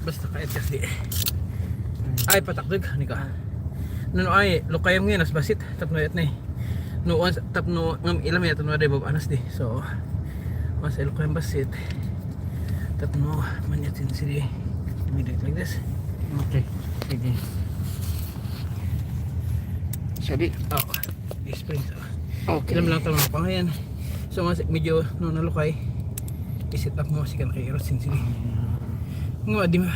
Basta kahit kasi ay patakdag ni ka. No ay lukayam ngayon as basit tapno yat ni. No once tapno ngam ilam yat no day babanas di. So mas lukayam basit. Tapno manyatin sili. Video like this. Okay. Sige. Sorry. Oh, spring sa. Okay. Ilam lang tama pa ngayon. So mas medyo no nalukay. I-set up mo si kan kay Rosin sili. Nga di ma.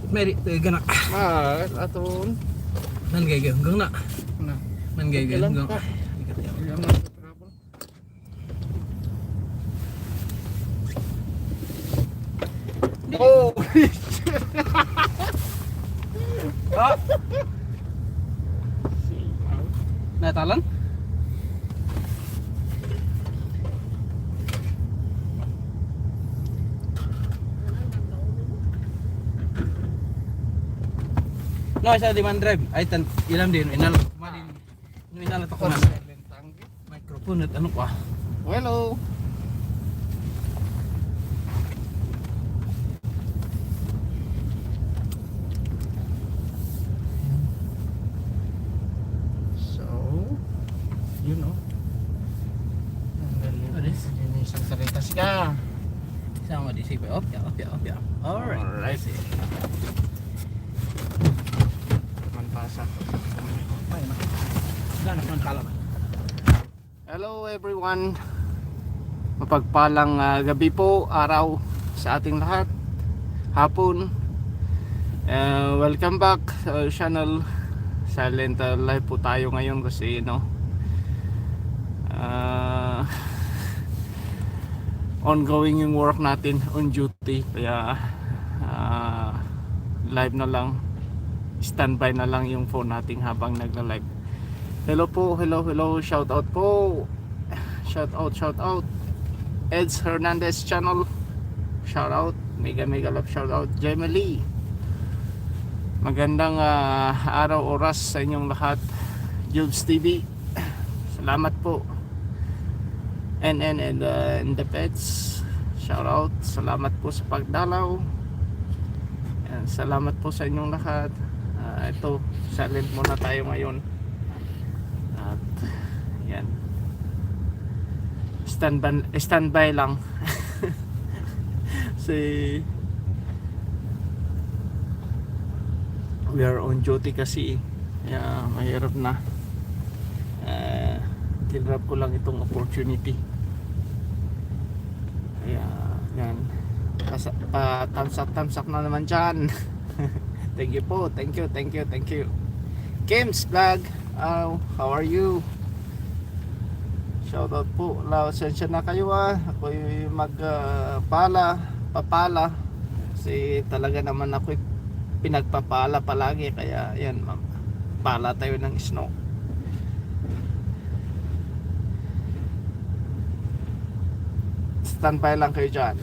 Meri ganak. Aton. Man gay hanggang na. Na. Man gay hanggang. Oh. Ah. Natalan? No, isa di man drive. Ay tan ilam din inal kumalin. No inal to kumal. Microphone at ano pa? Hello. So, you know. What is? Ini isang salita siya. Sama di sipa. Op ya, op ya, op ya. Alright. Alright. Manpasa. Ay, ganap man kalam. Hello everyone. Mapagpalang gabi po, araw sa ating lahat. Hapon. Welcome back sa channel. Silent live po tayo ngayon kasi ongoing yung work natin on duty. Kaya live na lang. Standby na lang yung phone natin habang nagla-live. Hello po, hello, shout out po. Shout out. Eds Hernandez channel. Shout out, mega love shout out. Gemily. Magandang araw oras sa inyong lahat. Jubes TV. Salamat po. And the pets. Shout out. Salamat po sa pagdalaw. And salamat po sa inyong lahat. Ito, silent muna tayo ngayon. At yan. Standby lang. Si we are on duty kasi. Kaya mahirap na. Tinrap ko lang itong opportunity. Kaya yan. Tamsak na naman dyan. Thank you po. Thank you. Kim's Vlog. How are you? Shout out po. Sensya na kayo Ako yung papala. Kasi talaga naman ako pinagpapala palagi. Kaya yan, pala tayo ng snow. Standby lang kayo dyan.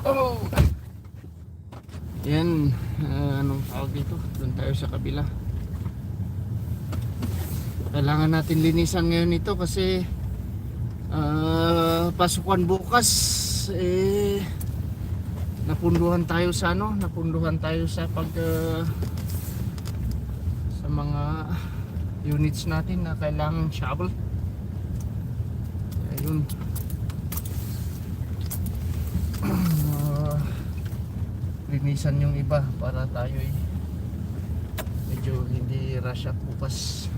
Oh! Yan, anong tawag dito? Doon tayo sa kabila. Kailangan natin linisan ngayon ito kasi pasukan bukas. Napunduhan tayo sa sa mga units natin na kailangan shovel. Ayun. Linisan yung iba para tayo medyo hindi rush up bukas.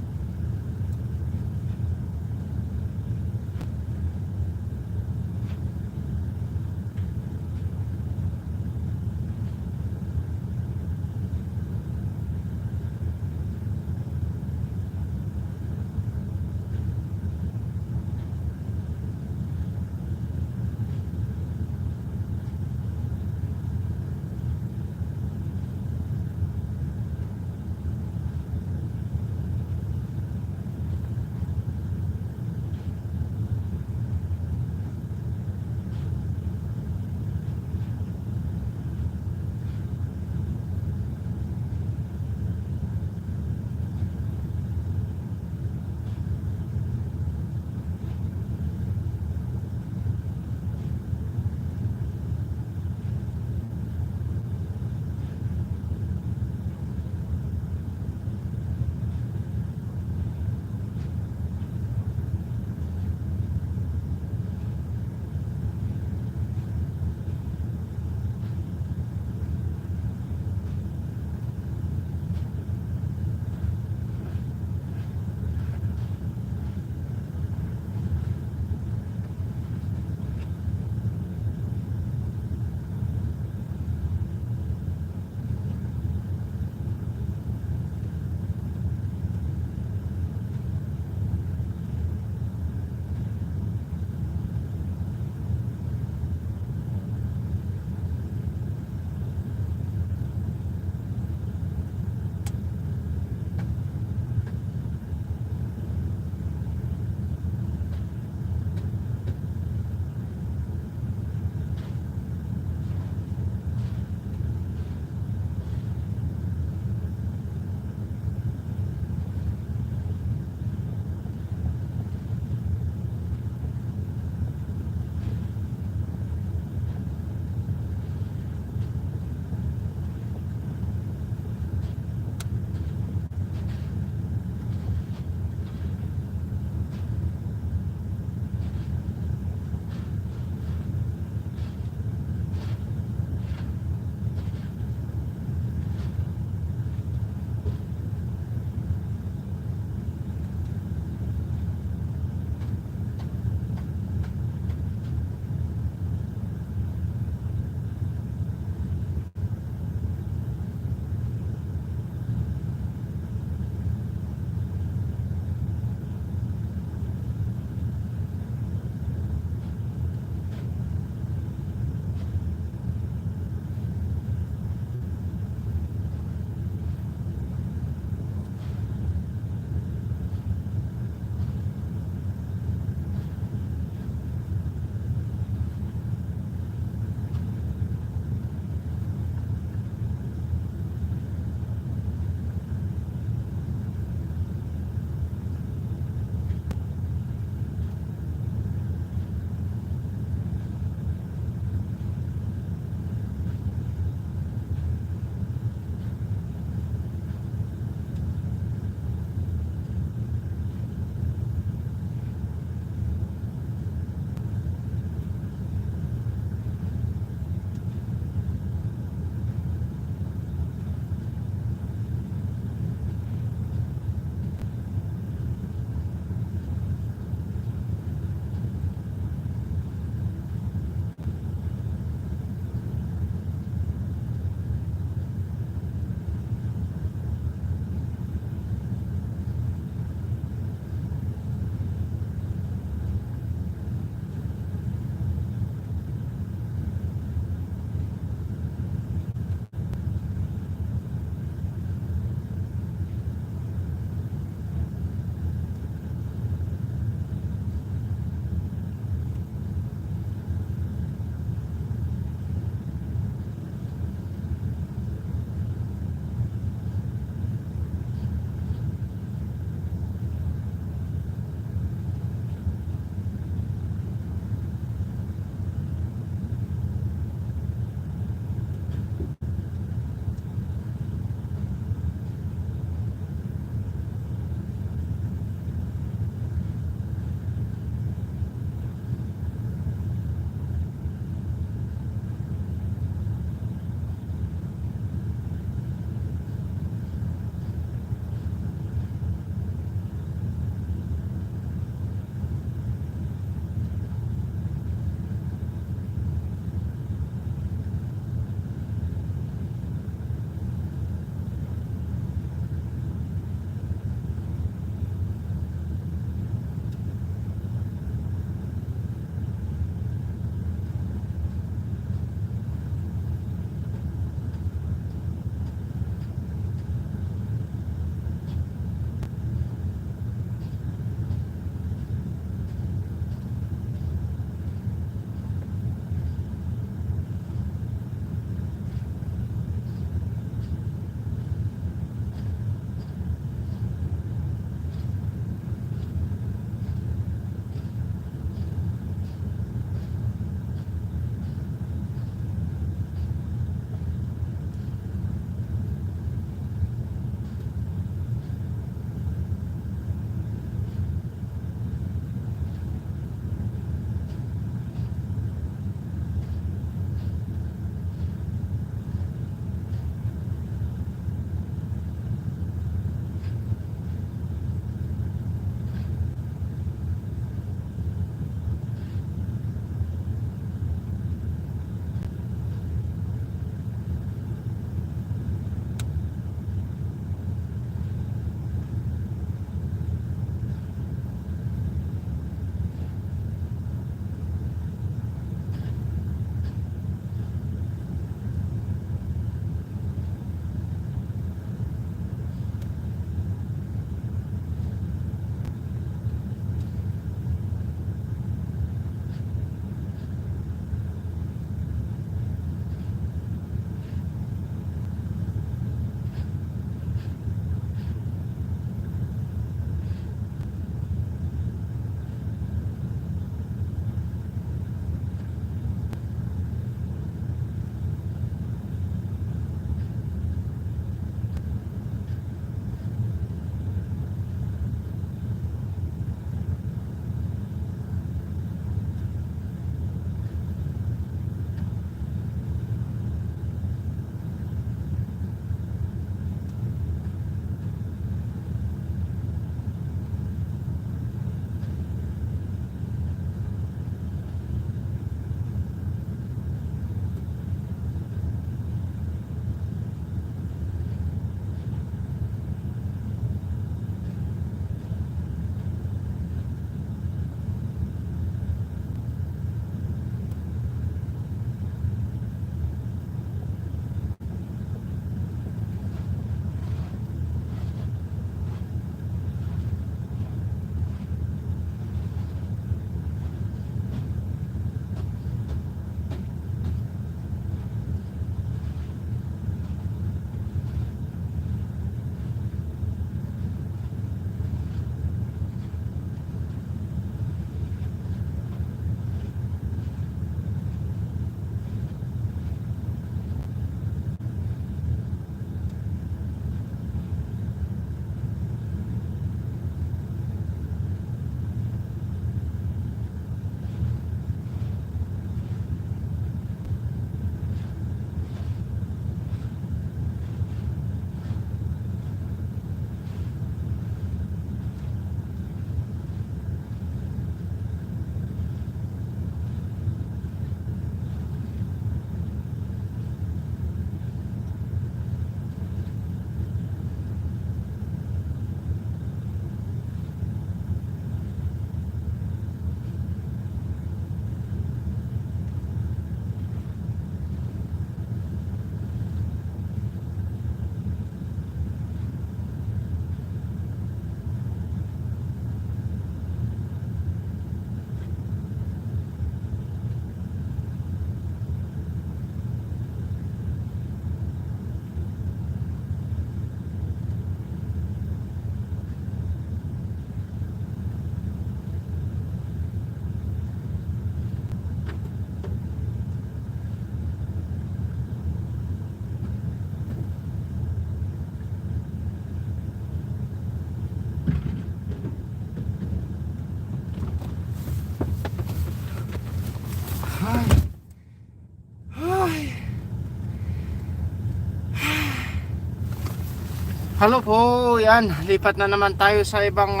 Hello po, yan. Lipat na naman tayo sa ibang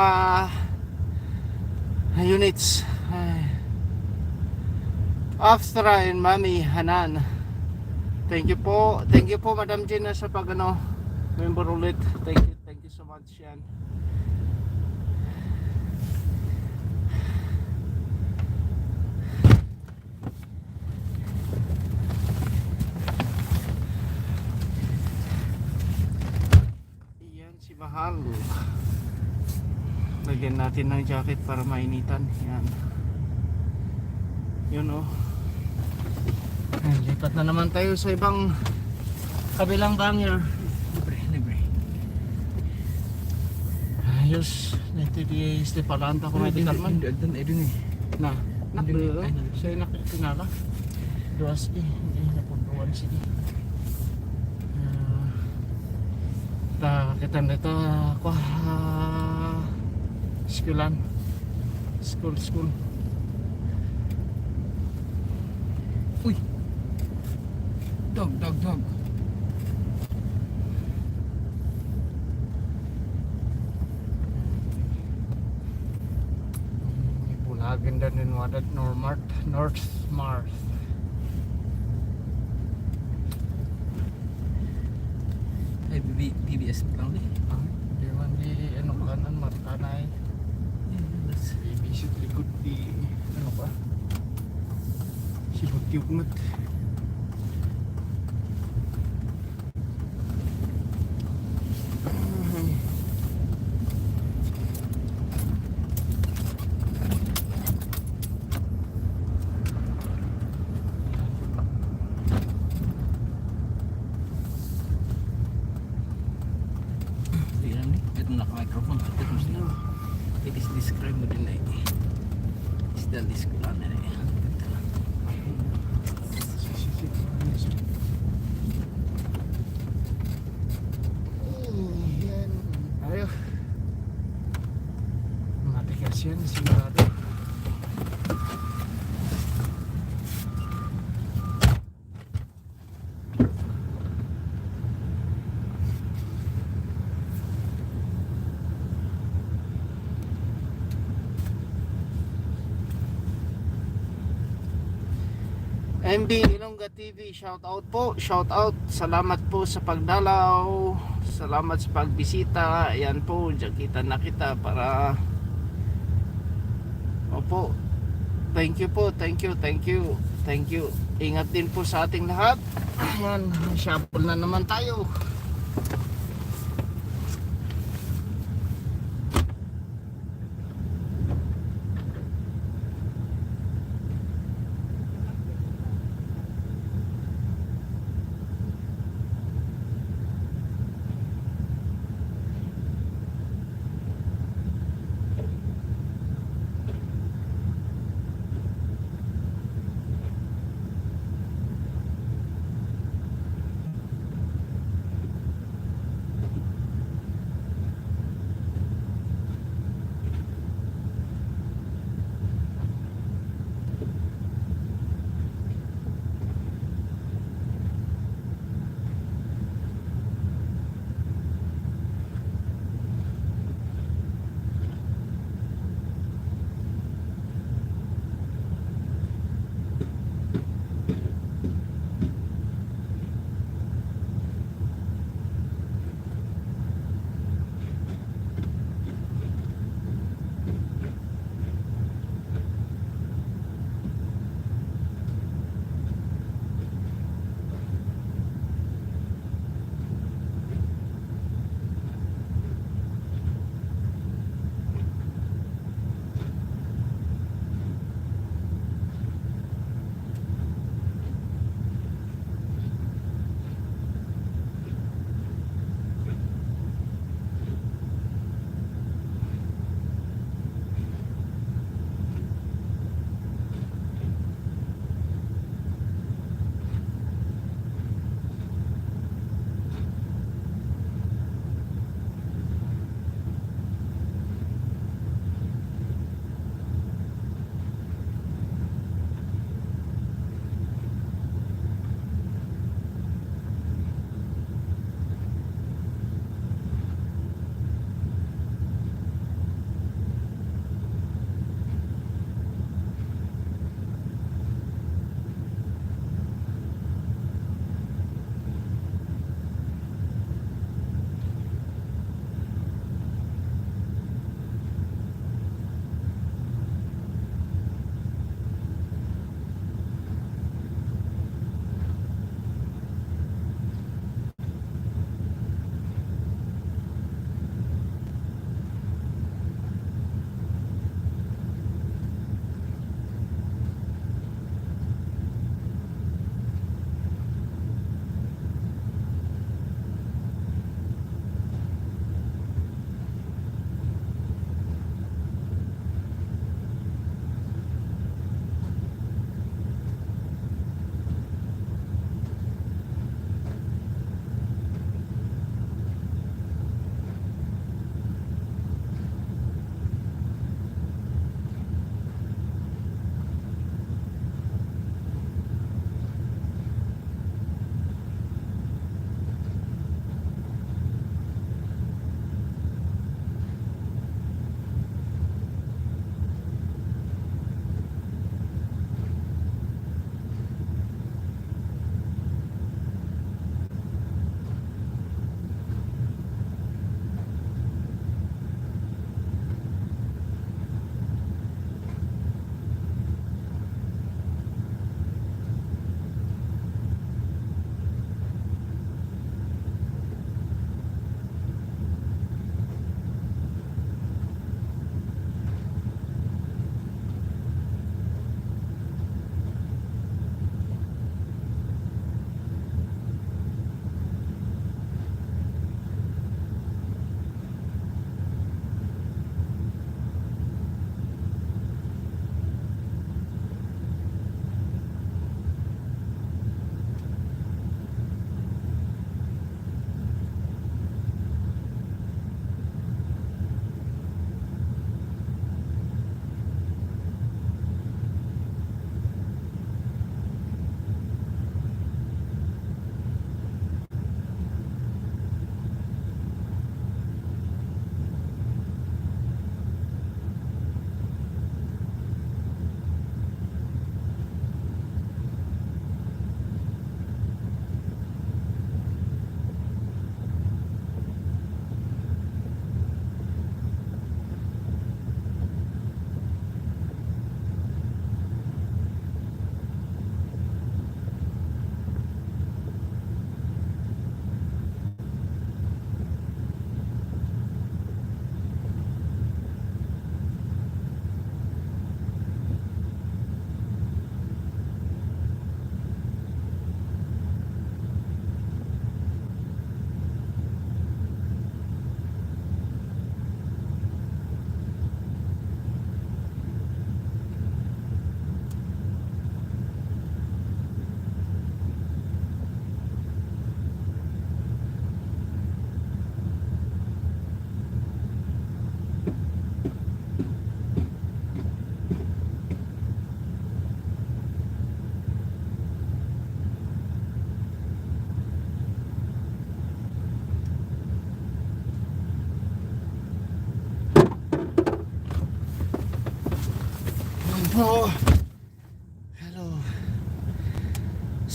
units. Ay. Aftra and Mami Hanan. Thank you po Madam Gina sa pag member ulit. Thank you so much yan. Yan si Mahal. Lagyan natin ng jacket para mainitan. Yan. Yun oh. Lipat na naman tayo sa ibang kabilang banger. Libre. Ayos. Nito di Stepalanta ko medical man. Doon eh. Na, nakbelo. Ay, Siya nakikinala. Duwas hindi napunduan sige. Kita nito ko schoolan. School. Uy. Dog. Ibulagan din wadat North Mars. Ay, BBS lang di. Di man di ano kanan markanay. Ibisip likod di ano ba? Sibot yugnot. Naka-microphone ito mo sila. It is describe mo din na is the disc lang na yan. Ayo. Matigas yan sigurado. MB Ilongga TV, shout out po, shout out. Salamat po sa pagdalaw, salamat sa pagbisita. Ayan po, jakita na kita para opo. Thank you po, thank you. Ingat din po sa ating lahat. Ayan, shuffle na naman tayo.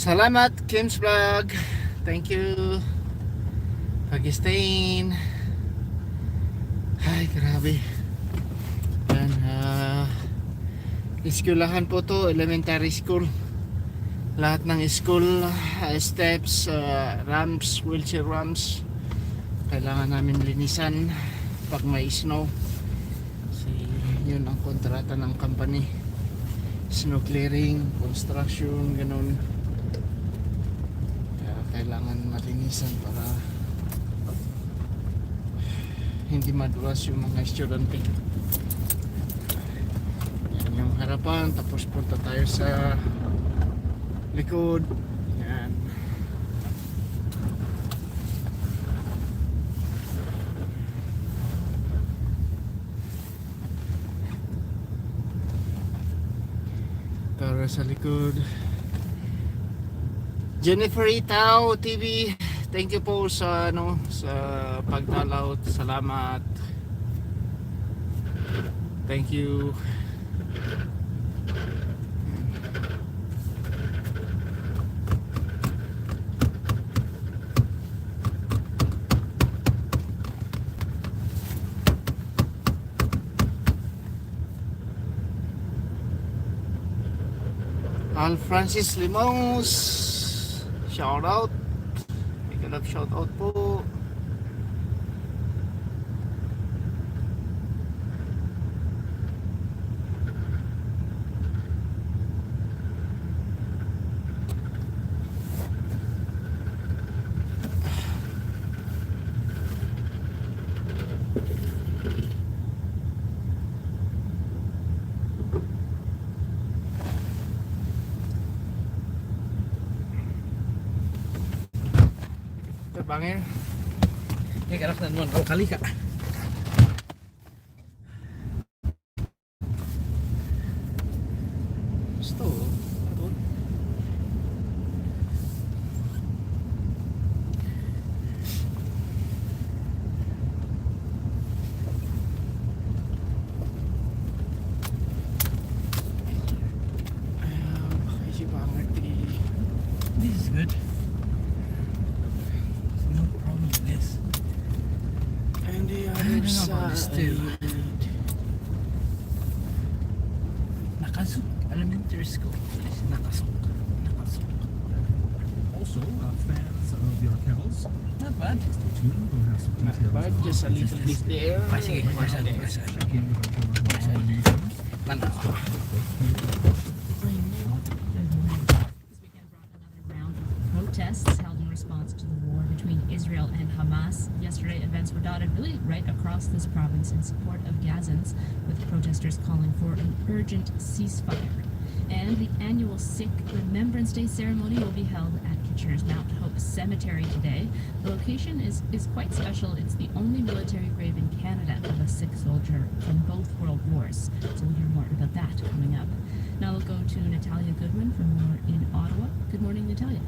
Salamat Kim's Vlog. Thank you. Pag-stain. Ay, grabe. Yan, eskwelahan po to, elementary school. Lahat ng school, steps, ramps, wheelchair ramps, kailangan namin linisan pag may snow. Kasi yun ang kontrata ng company. Snow clearing, construction, ganun. Kaya kailangan malinisan para hindi madulas yung mga estudyante. Yan yung harapan, tapos punta tayo sa likod. Yan. Para sa likod. Jennifer Itao TV, thank you po sa sa pagdalaw. Salamat. Thank you. Al Francis Limos, shout out. Big love shout out po. Terbangin. Ya karena teman kau kali kak. Gusto. This is good. No problem with this. And the I other don't know about this too. side. Nakasuk Elementary School. Nakasuk. Nakasuk. Also, fans of your kennels, Not bad. stay tuned. We'll have some Not details bad, on just a little bit there. Sige, masyado. check in with our kennels on nations. Mana? This weekend brought another round of protests held in response to the war between Israel and Hamas. Yesterday, events were dotted really right across this province in support of Gazans, with protesters calling for an urgent ceasefire. And the annual Sikh Remembrance Day ceremony will be held at Kitchener's Mount Hope Cemetery today. The location is quite special. It's the only military grave in Canada of a Sikh soldier from both world wars. So we'll hear more about that coming up. Now we'll go to Natalia Goodwin for more in Ottawa. Good morning, Natalia.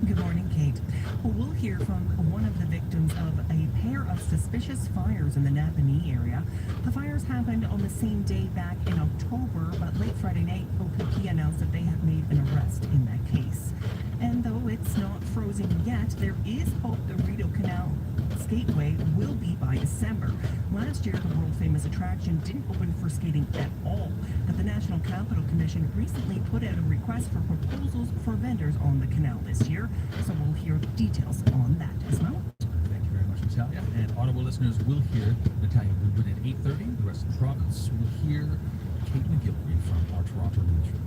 Good morning, Kate. Well, we'll hear from one of the victims of a pair of suspicious fires in the Napanee area. The fires happened on the same day back in October, but late Friday night, OPP announced that they have made an arrest in that case. And though it's not frozen yet, there is hope the Rideau Canal Skateway will be by December. Last year, the world-famous attraction didn't open for skating at all, but the National Capital Commission recently put out a request for proposals for vendors on the canal this year, so we'll hear details on that as well. Thank you very much, Natalia. And Ottawa listeners will hear Natalia Goodwin at 8:30. The rest of the province will hear Kate McGilvery from our Toronto newsroom.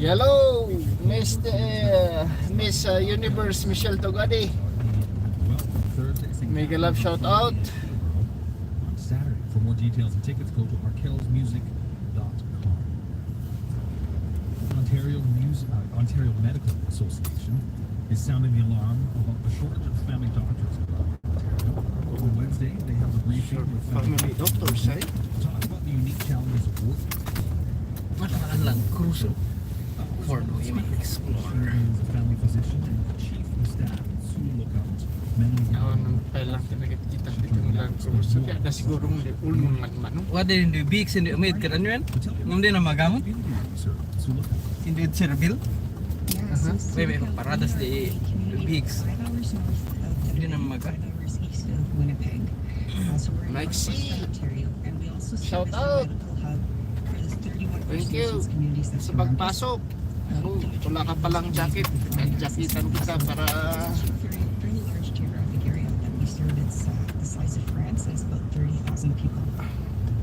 Hello, Miss Universe Michelle Togadi. Well, Thursday, St. Mega love shout out. on Saturday. For more details and tickets, go to arkellsmusic.com. Ontario Medical Association is sounding the alarm about the shortage of family doctors in Ontario. On Wednesday, they have a briefing with Family doctors, eh? to talk about the unique challenges of work. Matalaan lang, crucial. For no Speaking explore. is a family physician and chief of staff at Sue Lookout. Melanie Nang pailang kinakita dito ng Land Cruiser. Kaya na siguro hindi ulmang man. What din hindi bigs hindi umid ka ano yan? Ngam din na magamot? Sir, Sue Lookout. Hindi serbil? Yeah, so May paradas di bigs. 5 hours north of Hindi na maga. 5 hours east of Winnipeg. So we're in Lexi. Northwest Ontario, and we also Shout serve as out. the medical hub for the 31 Thank First you. Nations communities that Sa surround us. pagpasok. Oh, wala ka palang jacket. Nag-jacketan kita para Fairly large geographic area that we serve. It's the size of France, and it's about 30,000 people.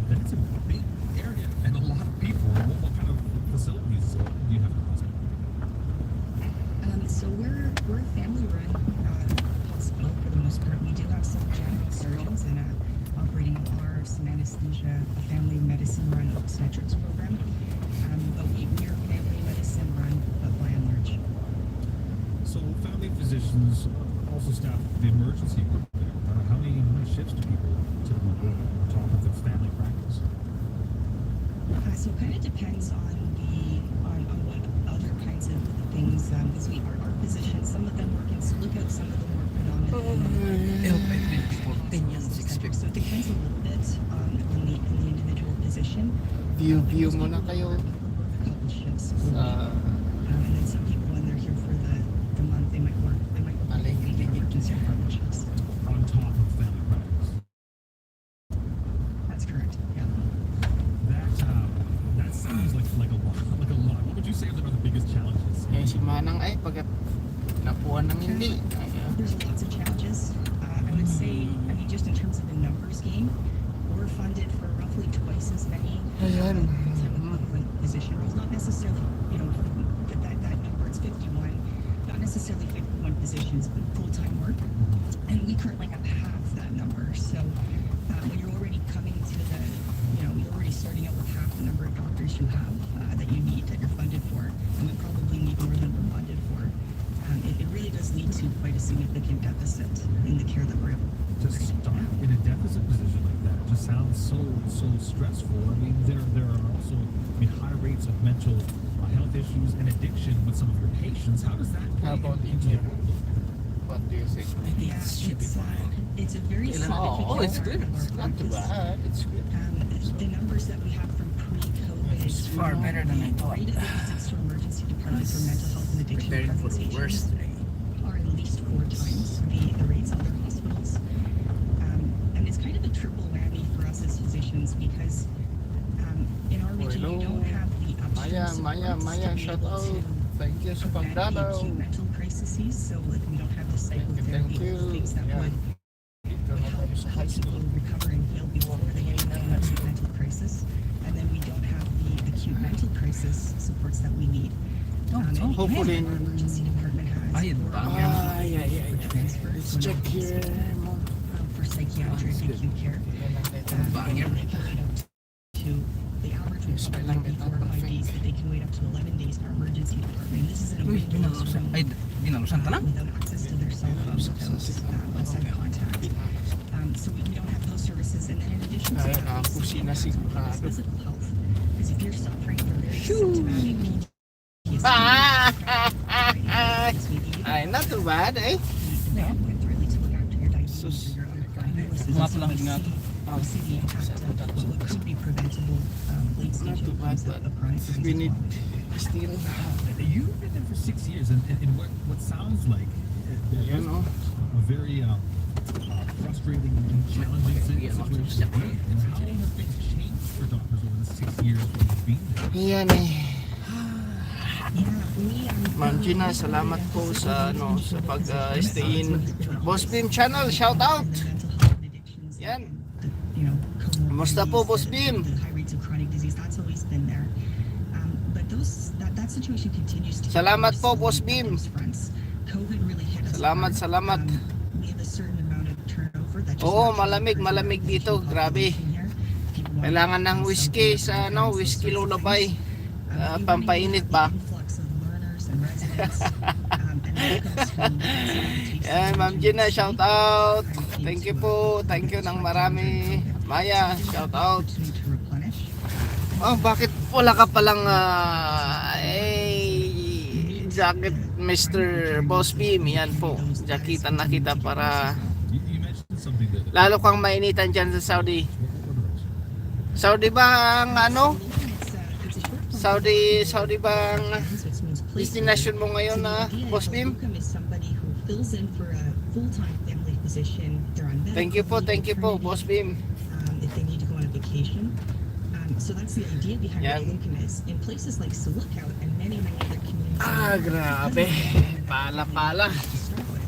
That's a big area and a lot of people. What kind of facilities do you have in the hospital? So we're a family-run hospital for the most part. We do have some general surgeons and operating OR, some anesthesia, a family medicine-run obstetrics program. But we're family medicine-run, but by and large. So family physicians also staff the emergency room there. How many shifts do people typically work on top of the family practice? So it kind of depends on what other kinds of things. Because our physicians, some of them work in Lookout, some of them work predominantly. Help I think for 10 years expect. So it depends a little bit on the individual physician. view muna kayo. A couple shifts. Sa And then some people, when they're here for the month, they might work Alay, emergency department shifts. On top of family practice. That's correct. Yeah. That sounds like a lot. What would you say are the biggest challenges? yung si Manang ay pagkat napuan ng hindi. There's lots of challenges. I would say, just in terms of the numbers game, we're funded for roughly twice as many Ayan. equivalent position roles. Not necessarily, that number, it's 51. Not necessarily 51 positions, but full-time work. And we currently have half that number. So when you're already coming to you're already starting out with half the number of doctors you have that you need, that you're funded for, and we probably need more than we're funded for. It really does lead to quite a significant deficit in the care that we're able To start in a deficit position like that just sounds so stressful. I mean, there are also high rates of mental health issues and addiction with some of your patients. How does that How about into your India? What do you think? Yeah, it's a very significant Oh, it's part good. of our It's not too practice. bad. It's good. The numbers that we have from pre-COVID It's far better than I thought. rate of visits to emergency department for mental health and addiction Preparing for the worst. presentations are at least 4 times the rates of other hospitals. And it's kind of a triple whammy for us as physicians because in our region Hello. we don't have the upstream Maya, supports to be shout able out. to Thank you sa prevent the pagdalaw. acute mental crises. So we don't have the Thank psychotherapy, you. things that Yeah. would Dito na tayo sa high people school. recover and heal before they get into an acute mental crisis. And then we don't have the acute mental crisis supports that we need. And hopefully- our emergency department has Ay, or bang. for transfer Let's to check another here. hospital, for psychiatric acute care. Bang. They can wait up to the average would probably be 4 or 5 days, but they can wait up to 11 days in our emergency department. And this is in a Uy, windowless dinalusan. room. Ay, dinalusan ta na? Without access to their cell phone, without outside contact. So we don't have those services. And then in addition to Ay, that, we see kusina impacts on sigurado. people's physical health. Because if you're suffering from very symptomatic PTSD, Ay, not too bad, eh? really to look after your diabetes Sus. or your other diagnoses. Mga So palang we nga. we see the impact of what could be preventable late Not stage too bad, outcomes but of chronic disease we as need well. still, You've been there for 6 years, and what sounds like you know, a very frustrating and challenging situation. And how have things changed for doctors over the 6 years that you've been there? yan eh. Ma'am Gina, salamat po sa pag-stay in Boss Bim Channel. Shout out! Yan. Kamusta po, Boss Bim? High rates of chronic disease, that's always been there. But that situation continues to Salamat get po, worse Boss on Bim. these fronts. COVID really hit us Salamat, hard. salamat. We have a certain amount of turnover that just Oo, naturally malamig occurs in our dito, grabe. population here. People want Kailangan ng to whiskey south sa and those whiskey sorts of lullaby. things. We Pampainit really ba? have the influx of learners and residents, and locals who Yan, Ma'am Gina, shout out. Thank you po. Thank you ng marami. Maya, shout out. Oh, bakit wala ka palang jacket, Mr. Boss Beam? Yan po, jakitan na kita para You mentioned something that lalo kang mainitan dyan sa Saudi. Saudi ba ang ano? Saudi ba ang destination mo ngayon na Boss Beam? Thank you po, Boss Beam. If they need to go on a vacation. So that's the idea behind Yan. what locum is. In places like Silicon and many other communities. Grabe. Pala. To start with,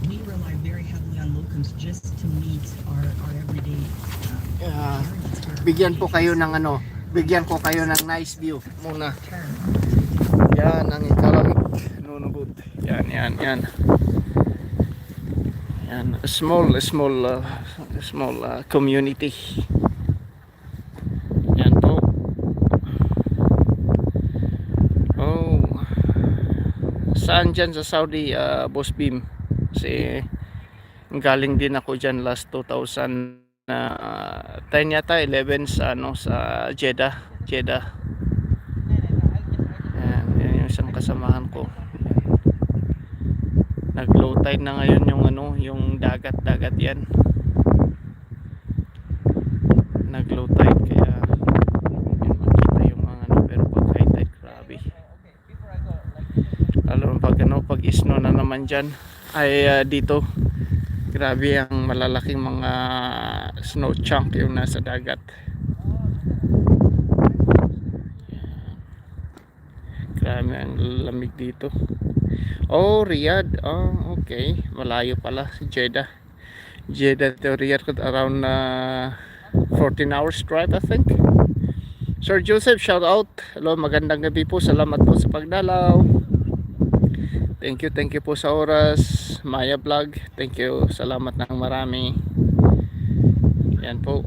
we rely very heavily on locums just to meet our everyday requirements for Bigyan po kayo ng ano, bigyan ko kayo ng nice view muna. term. Yan ang economic nunubod. Yan. Yan, a small community. Yan po. Oh. Saan dyan sa Saudi, Boss Beam? Kasi galing din ako dyan last 2010 yata, 11 sa ano, sa Jeddah. Yan yung isang kasamahan ko. Nag-low tide na ngayon yung ano, yung dagat yan. Nag-low tide kaya yun, makita yung mga ano, pero pag high tide grabe. Lalo pag snow na naman dyan ay dito grabe ang malalaking mga snow chunk yung nasa dagat. Grabe ang lamig dito. Oh, Riyadh. Oh, okay. Malayo pala si Jeddah to Riyadh around 14 hours drive, I think. Sir Joseph, shout out. Hello, magandang gabi po. Salamat po sa pagdalaw. Thank you po sa oras. Maya Vlog, thank you. Salamat ng marami. Yan po.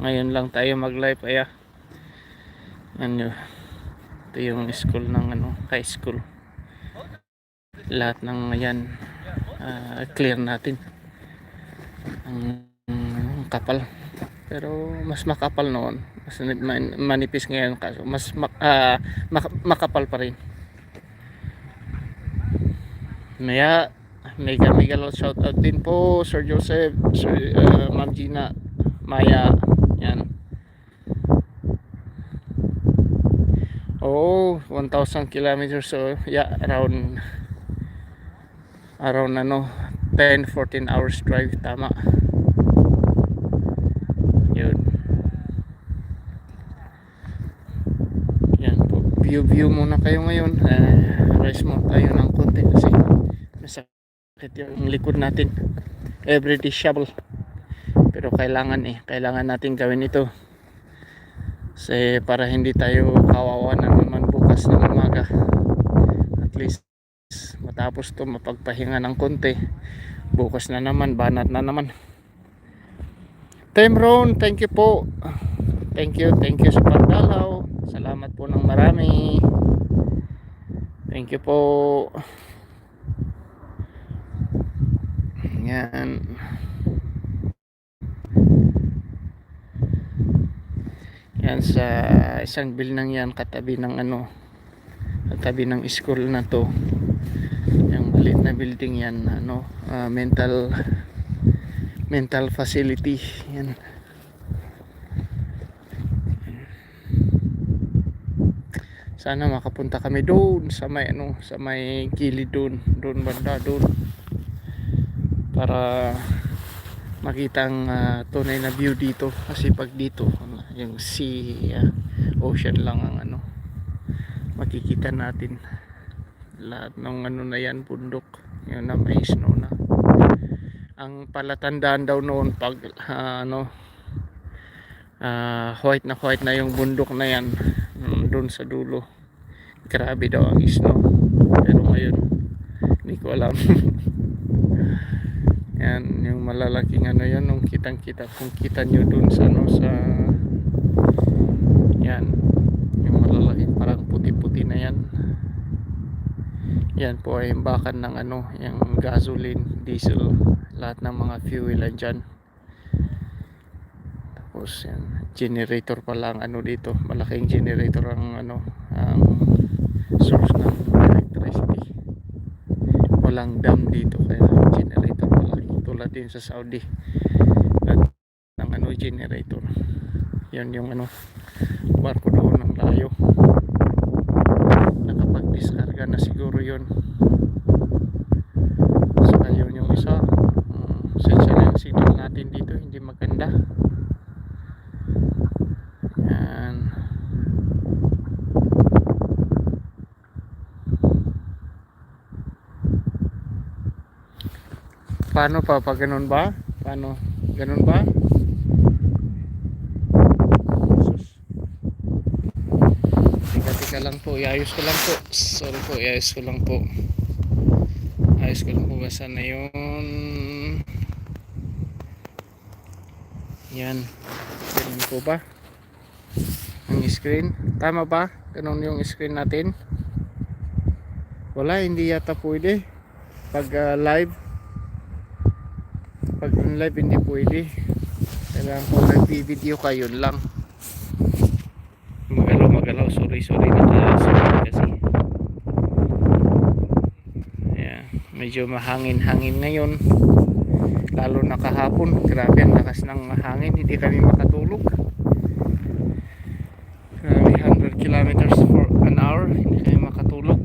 Ngayon lang tayo mag-live ay ano, ito yung school ng ano, high school. Lahat ng yan clear natin. Ang kapal. Pero mas makapal noon. Mas manipis ngayon kaso mas makapal pa rin. Mega shout out din po Sir Joseph, Sir Ma'am Gina, Maya. Yan. Oh, 1,000 kilometers, so yeah, around ano 10-14 hours drive, tama. Yun. Yan po. View muna kayo ngayon. Rest mo tayo ng konti kasi masakit yung likod natin. Everyday shovel. Pero kailangan natin gawin ito. Kasi para hindi tayo kawawa na naman bukas ng umaga. At least matapos to mapagpahinga ng konti. Bukas na naman, banat na naman. Temron, thank you po. Thank you sa pagdalaw. Salamat po ng marami. Thank you po. Yan. Yan sa isang building yan katabi ng ano, katabi ng school na to. Yung maliit na building yan, ano, mental facility yan. Sana makapunta kami doon sa may ano, sa may gilid doon banda doon para makita ang tunay na view dito. Kasi pag dito yung sea, ocean lang ang ano makikita natin. Lahat ng ano na yan, bundok yun na may snow na. Ang palatandaan daw noon pag white na yung bundok na yan doon sa dulo, Grabe daw ang snow. Pero ngayon, hindi ko alam. Yan, yung malalaking ano yan, nung kitang-kita, kung kita nyo dun sa ano, sa yan, yung malalaking parang puti-puti na yan. Yan po ay imbakan ng ano, yung gasoline, diesel, lahat ng mga fuel andyan. Tapos yan, generator pa lang ano dito, malaking generator ang ano, ang source ng electricity. Walang dam dito kaya generator pa lang, tulad din sa Saudi at ng ano generator. Yan yung ano, barko doon ng layo, nakapag-discarga na siguro yun. Saka yun yung isa, essential yung signal natin dito, hindi maganda. Yan. Paano pa pag ganun ba? Paano? Ganun ba? Tika lang po, iayos ko lang po. Sorry po, iayos ko lang po. Ayos ko lang po ba sana yun? Yan. Ganun po ba? Ang screen. Tama ba? Ganun yung screen natin. Wala, hindi yata pwede. Pag live. Pag live hindi pwede. Kailangan po nag-video kayo lang. Magalaw. Sorry kasi. Yeah, medyo mahangin-hangin ngayon. Lalo na kahapon. Grabe ang lakas ng hangin. Hindi kami makatulog. Grabe, 100 kilometers for an hour. Hindi kami makatulog.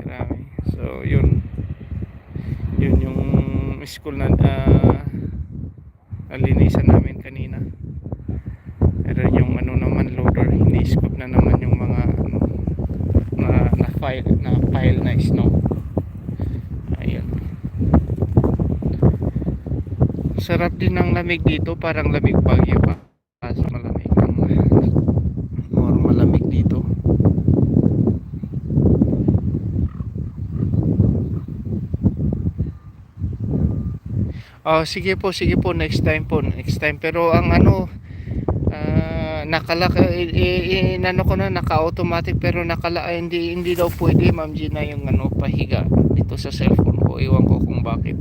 Grabe. So, yun yung school na alinisan namin kanina. Pero yung ano naman loader, ini-scoop na naman yung mga ano, na pile na snow. Ayun. Sarap din ng lamig dito, parang lamig Baguio pa. Kaso malamig ng more malamig dito. Oh, sige po, next time pero ang ano inano ko na naka-automatic pero hindi daw pwede Ma'am Gina yung ano pahiga dito sa cellphone ko, iwan ko kung bakit,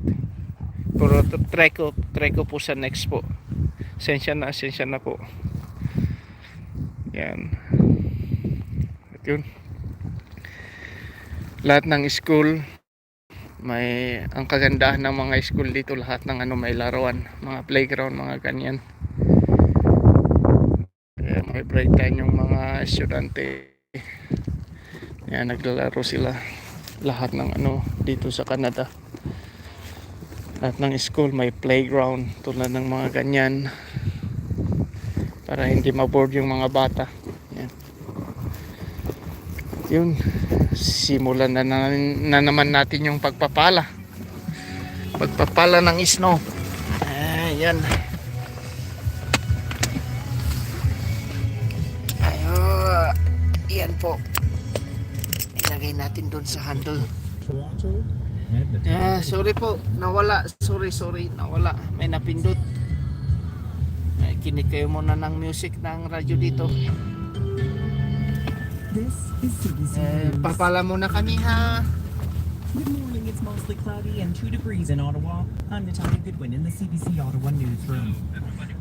pero try ko po sa next po. Sensya na po. Yan. At yun, lahat ng school may ang kagandahan ng mga school dito, lahat ng ano may laruan, mga playground, mga ganyan. Kaya may break time yung mga estudyante. Yan, naglalaro sila. Lahat ng ano dito sa Canada. Lahat ng school may playground tulad ng mga ganyan. Para hindi ma-board yung mga bata. Yan. Yun. Simulan na naman natin yung pagpapala ng snow. Ayan. Yan po, ilagay natin doon sa handle. Sorry po, nawala. Sorry, nawala. May napindot. Kinig kayo muna ng music ng radyo dito. This is CBC News. Papala muna kami ha. Good morning. It's mostly cloudy and 2 degrees in Ottawa. I'm Natalia Goodwin in the CBC Ottawa newsroom.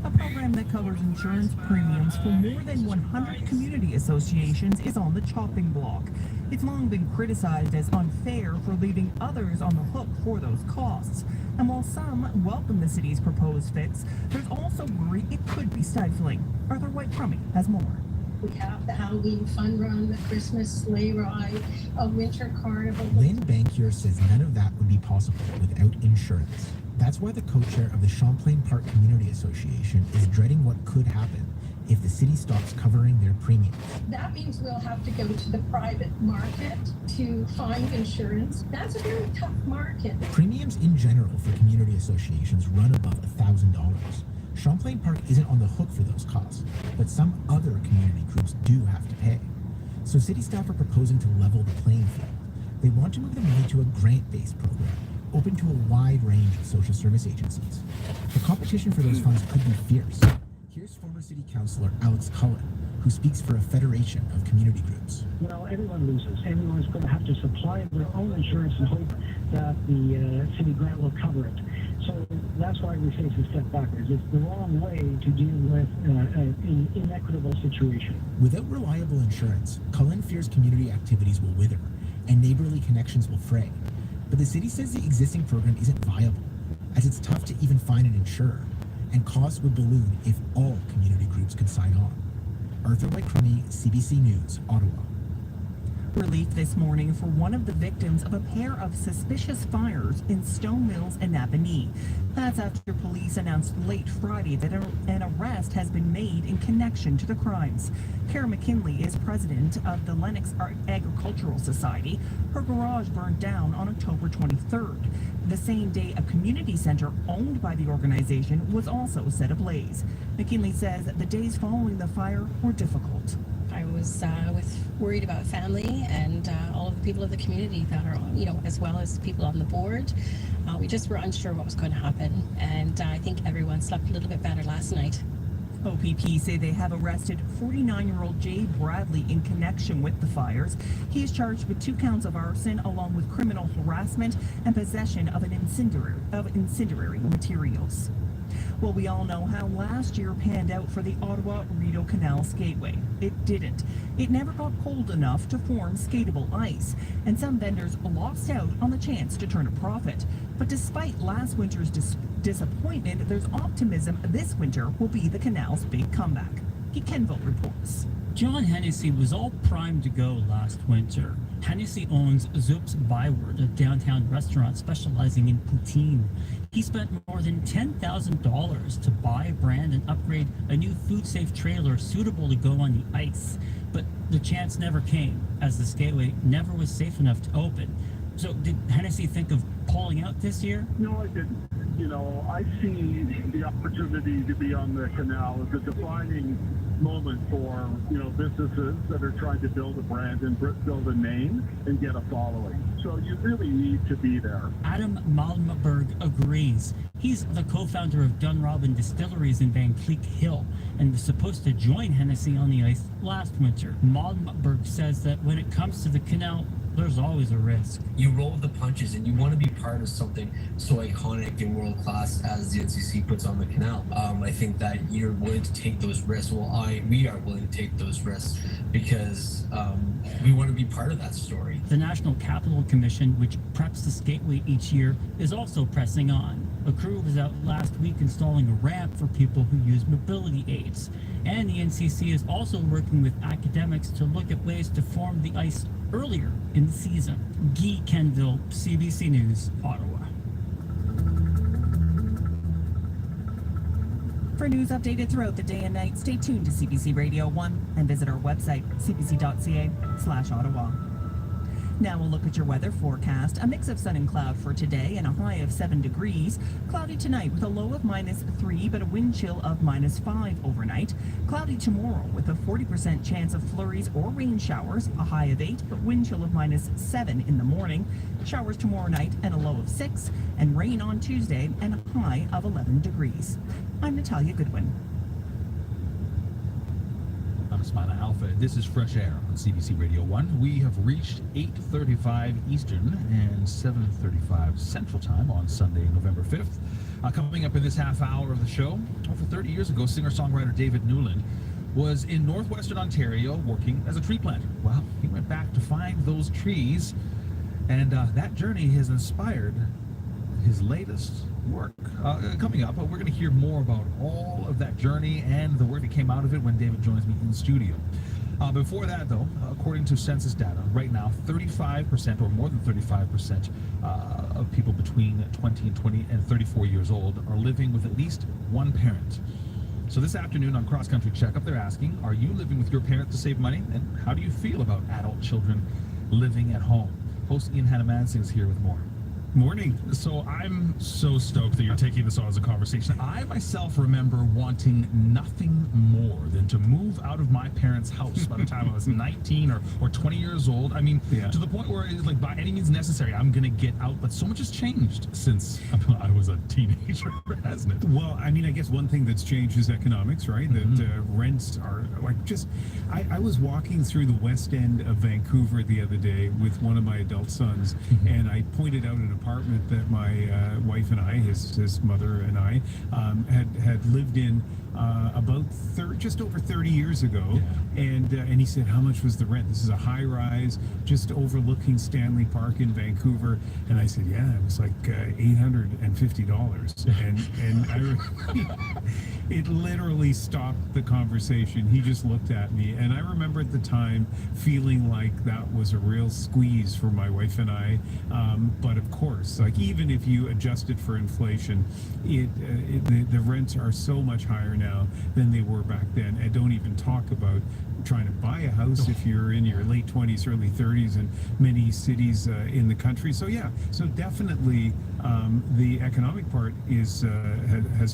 A program that covers insurance premiums for more than 100 community associations is on the chopping block. It's long been criticized as unfair for leaving others on the hook for those costs. And while some welcome the city's proposed fix, there's also worry it could be stifling. Arthur White-Crummy has more. We have the Halloween fun run, the Christmas sleigh ride, a winter carnival. Lynn Bankier says none of that would be possible without insurance. That's why the co-chair of the Champlain Park Community Association is dreading what could happen if the city stops covering their premiums. That means we'll have to go to the private market to find insurance. That's a very tough market. Premiums in general for community associations run above $1,000. Champlain Park isn't on the hook for those costs, but some other community groups do have to pay. So city staff are proposing to level the playing field. They want to move the money to a grant-based program, open to a wide range of social service agencies. The competition for those funds could be fierce. Here's former city councillor Alex Cullen, who speaks for a federation of community groups. Well, everyone loses. Everyone's going to have to supply their own insurance and hope that the city grant will cover it. So that's why we face a step backwards. It's the wrong way to deal with an inequitable situation. Without reliable insurance, Cullen fears community activities will wither and neighborly connections will fray. But the city says the existing program isn't viable, as it's tough to even find an insurer, and costs would balloon if all community groups could sign on. Arthur White-Crummy, CBC News, Ottawa. Relief this morning for one of the victims of a pair of suspicious fires in Stone Mills and Napanee. That's after police announced late Friday that an arrest has been made in connection to the crimes. Kara McKinley is president of the Lennox Agricultural Society. Her garage burned down on October 23rd. The same day, a community center owned by the organization was also set ablaze. McKinley says the days following the fire were difficult. I was worried about family and all of the people of the community that are on, as well as people on the board. We just were unsure what was going to happen, and I think everyone slept a little bit better last night. OPP say they have arrested 49-year-old Jay Bradley in connection with the fires. He is charged with 2 counts of arson along with criminal harassment and possession of incendiary materials. Well, we all know how last year panned out for the Ottawa-Rideau Canal Skateway. It didn't. It never got cold enough to form skatable ice, and some vendors lost out on the chance to turn a profit. But despite last winter's disappointment, there's optimism this winter will be the canal's big comeback. Keith Kenville reports. John Hennessy was all primed to go last winter. Hennessy owns Zoop's Byward, a downtown restaurant specializing in poutine. He spent more than $10,000 to buy, brand, and upgrade a new food-safe trailer suitable to go on the ice. But the chance never came, as the skateway never was safe enough to open. So did Hennessy think of pulling out this year? No, I didn't. I see the opportunity to be on the canal as a defining moment for, businesses that are trying to build a brand and build a name and get a following. So you really need to be there. Adam Malmberg agrees. He's the co-founder of Dunrobin Distilleries in Van Cleek Hill and was supposed to join Hennessy on the ice last winter. Malmberg says that when it comes to the canal, there's always a risk. You roll with the punches and you want to be part of something so iconic and world class as the NCC puts on the canal. I think that you're willing to take those risks. We are willing to take those risks because we want to be part of that story. The National Capital Commission, which preps the skateway each year, is also pressing on. A crew was out last week installing a ramp for people who use mobility aids. And the NCC is also working with academics to look at ways to form the ice earlier in the season. Guy Kenville, CBC News, Ottawa. For news updated throughout the day and night, stay tuned to CBC Radio 1 and visit our website, cbc.ca/Ottawa. Now we'll look at your weather forecast. A mix of sun and cloud for today and a high of 7 degrees. Cloudy tonight with a low of -3, but a wind chill of -5 overnight. Cloudy tomorrow with a 40% chance of flurries or rain showers, a high of 8, but wind chill of -7 in the morning. Showers tomorrow night and a low of 6, and rain on Tuesday and a high of 11 degrees. I'm Natalia Goodwin. I'm Smina Alpha, and this is Fresh Air on CBC Radio 1. We have reached 8:35 Eastern and 7:35 Central Time on Sunday, November 5th. Coming up in this half hour of the show, over 30 years ago, singer-songwriter David Newland was in northwestern Ontario working as a tree planter. Well, he went back to find those trees, and that journey has inspired his latest work. Coming up, we're going to hear more about all of that journey and the work that came out of it when David joins me in the studio. Before that, though, according to census data, right now 35% or more than 35% of people between 20 and 34 years old are living with at least one parent. So this afternoon on Cross Country Checkup, they're asking, are you living with your parent to save money? And how do you feel about adult children living at home? Host Ian Hannamansing is here with more. Morning. So I'm so stoked that you're taking this on as a conversation. I myself remember wanting nothing more than to move out of my parents' house by the time I was 19 or 20 years old. I mean, to the point where it's like, by any means necessary, I'm going to get out. But so much has changed since I was a teenager, hasn't it? Well, I mean, I guess one thing that's changed is economics, right? That rents are like just... I was walking through the west end of Vancouver the other day with one of my adult sons, and I pointed out an apartment that my wife and I, his mother and I, had lived in about just over 30 years ago, and he said, how much was the rent? This is a high rise just overlooking Stanley Park in Vancouver, and I said, yeah, it was like $850, and it literally stopped the conversation. He just looked at me, and I remember at the time feeling like that was a real squeeze for my wife and I, but of course, like even if you adjust it for inflation, the rents are so much higher now than they were back then. And don't even talk about trying to buy a house if you're in your late 20s, early 30s in many cities in the country. So yeah, so definitely the economic part has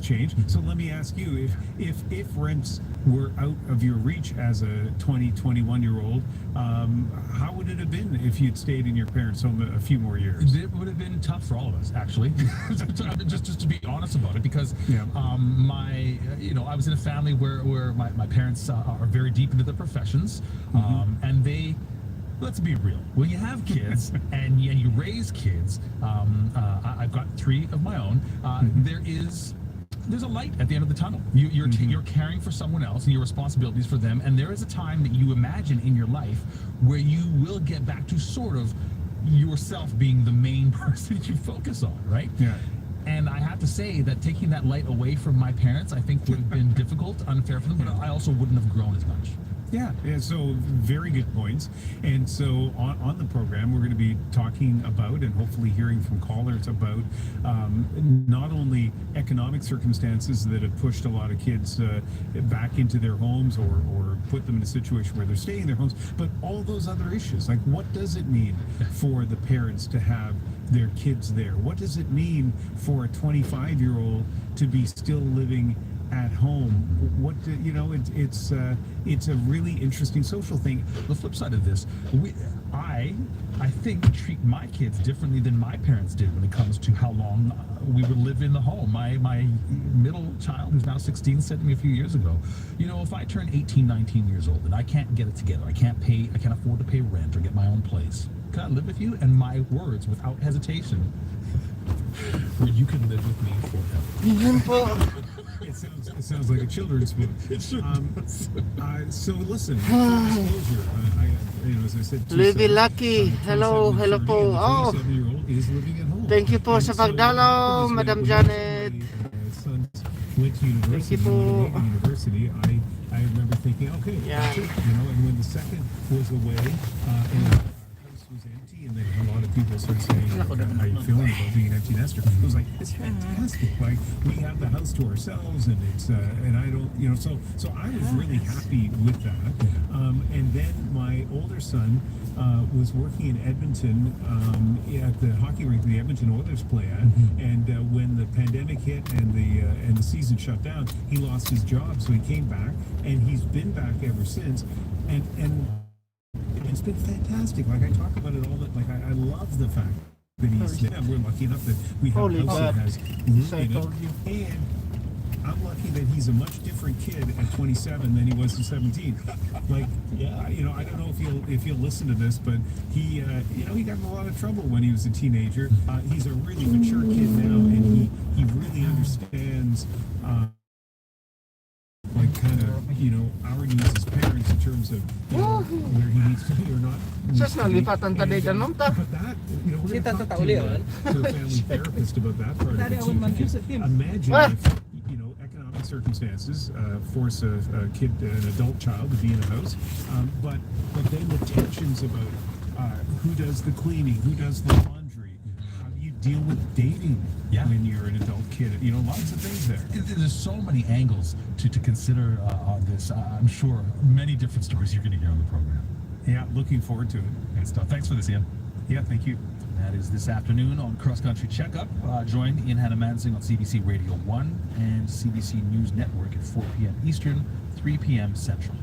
changed. So let me ask you, if rents were out of your reach as a 21-year-old, how would it have been if you'd stayed in your parents' home a few more years? It would have been tough for all of us, actually. just to be honest about it, because I was in a family where my parents are very deep into their professions, and they... Let's be real. When you have kids and you raise kids, I've got 3 of my own. There's a light at the end of the tunnel. You're caring for someone else and your responsibilities for them, and there is a time that you imagine in your life where you will get back to sort of yourself being the main person you focus on, right? Yeah. And I have to say that taking that light away from my parents, I think would have been difficult, unfair for them, but I also wouldn't have grown as much. Yeah, so very good points. And so on the program, we're going to be talking about and hopefully hearing from callers about not only economic circumstances that have pushed a lot of kids back into their homes or put them in a situation where they're staying in their homes, but all those other issues. Like, what does it mean for the parents to have their kids there? What does it mean for a 25-year-old to be still living at home? It's a really interesting social thing. The flip side of this, I think treat my kids differently than my parents did when it comes to how long we would live in the home. My middle child, who's now 16, said to me a few years ago, if I turn 18, 19 years old and I can't get it together, I can't afford to pay rent or get my own place, can I live with you? And my words, without hesitation, were, you can live with me forever. It sounds like a children's book. So listen, disclosure. As I said, Livy Lucky. Hello po. Oh, 27-year-old is living at home. thank you po sa pagdalaw, Madam Janet. Sons went to university. University. I remember thinking, okay, that's it. And when the second was away, and the house was empty, and then a lot of people started saying, how are you feeling about being an empty nester? I was like, it's fantastic. Like, we have the house to ourselves, and it's and I don't, so I was really happy with that. And then my older son was working in Edmonton at the hockey rink the Edmonton Oilers play at, and when the pandemic hit and the season shut down, he lost his job, so he came back, and he's been back ever since, and it's been fantastic. Like, I talk about it all that, like, I love the fact that we're lucky enough that we have a house that has roof in it, and I'm lucky that he's a much different kid at 27 than he was at 17. Like, I don't know if he'll listen to this, but he got in a lot of trouble when he was a teenager. He's a really mature kid now, and he really understands like kind of our needs as parents in terms of where he needs to be or not. Just nalipatan taday ganun ta. But that, we're going to talk to a family therapist about that part of it too. Because imagine if economic circumstances force a kid, an adult child, to be in a house, but then the tensions about who does the cleaning, who does the laundry, how do you deal with dating when you're an adult kid? Lots of things there. There's so many angles to consider on this. I'm sure many different stories you're going to hear on the program. Yeah, looking forward to it. Great stuff. Thanks for this, Ian. Yeah, thank you. That is this afternoon on Cross Country Checkup. Join Ian Hannah-Mansing on CBC Radio 1 and CBC News Network at 4 p.m. Eastern, 3 p.m. Central.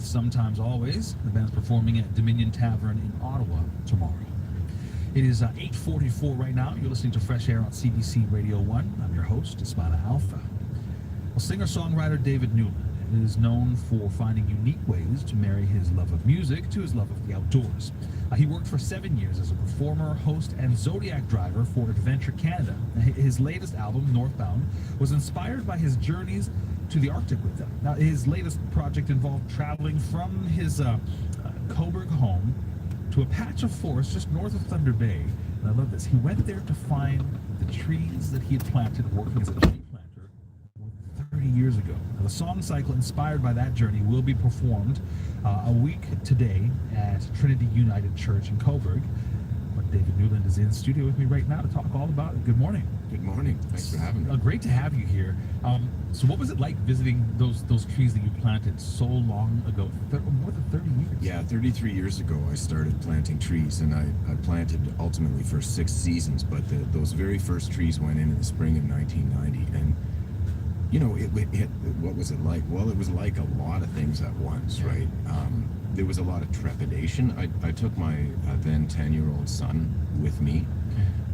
Sometimes Always. The band's performing at Dominion Tavern in Ottawa tomorrow. It is 8:44 right now. You're listening to Fresh Air on CBC Radio 1. I'm your host, Ismaila Alpha. Well, singer-songwriter David Newland is known for finding unique ways to marry his love of music to his love of the outdoors. He worked for 7 years as a performer, host, and Zodiac driver for Adventure Canada. His latest album, Northbound, was inspired by his journeys to the Arctic with them. Now, his latest project involved traveling from his Cobourg home to a patch of forest just north of Thunder Bay. And I love this. He went there to find the trees that he had planted working as a tree planter 30 years ago. Now, the song cycle inspired by that journey will be performed a week today at Trinity United Church in Cobourg. But David Newland is in studio with me right now to talk all about it. Good morning. Good morning. Thanks for having me. Great to have you here. So what was it like visiting those trees that you planted so long ago, more than 30 years? Yeah, 33 years ago I started planting trees, and I planted ultimately for 6 seasons, but those very first trees went in the spring of 1990, and you know, what was it like? Well, it was like a lot of things at once, right? There was a lot of trepidation. I took my then 10-year-old son with me,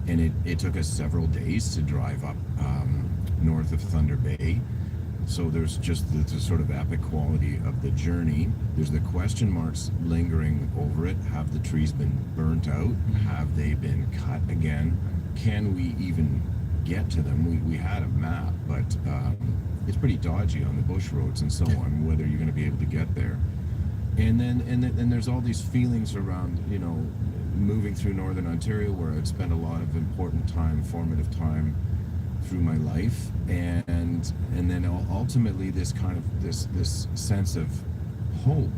and it took us several days to drive up north of Thunder Bay. So there's just the sort of epic quality of the journey. There's the question marks lingering over it. Have the trees been burnt out? Have they been cut again? Can we even get to them? We had a map, but it's pretty dodgy on the bush roads and so on, whether you're going to be able to get there. And then there's all these feelings around, you know, moving through Northern Ontario, where I'd spent a lot of important time, formative time through my life, and then ultimately this kind of this sense of hope,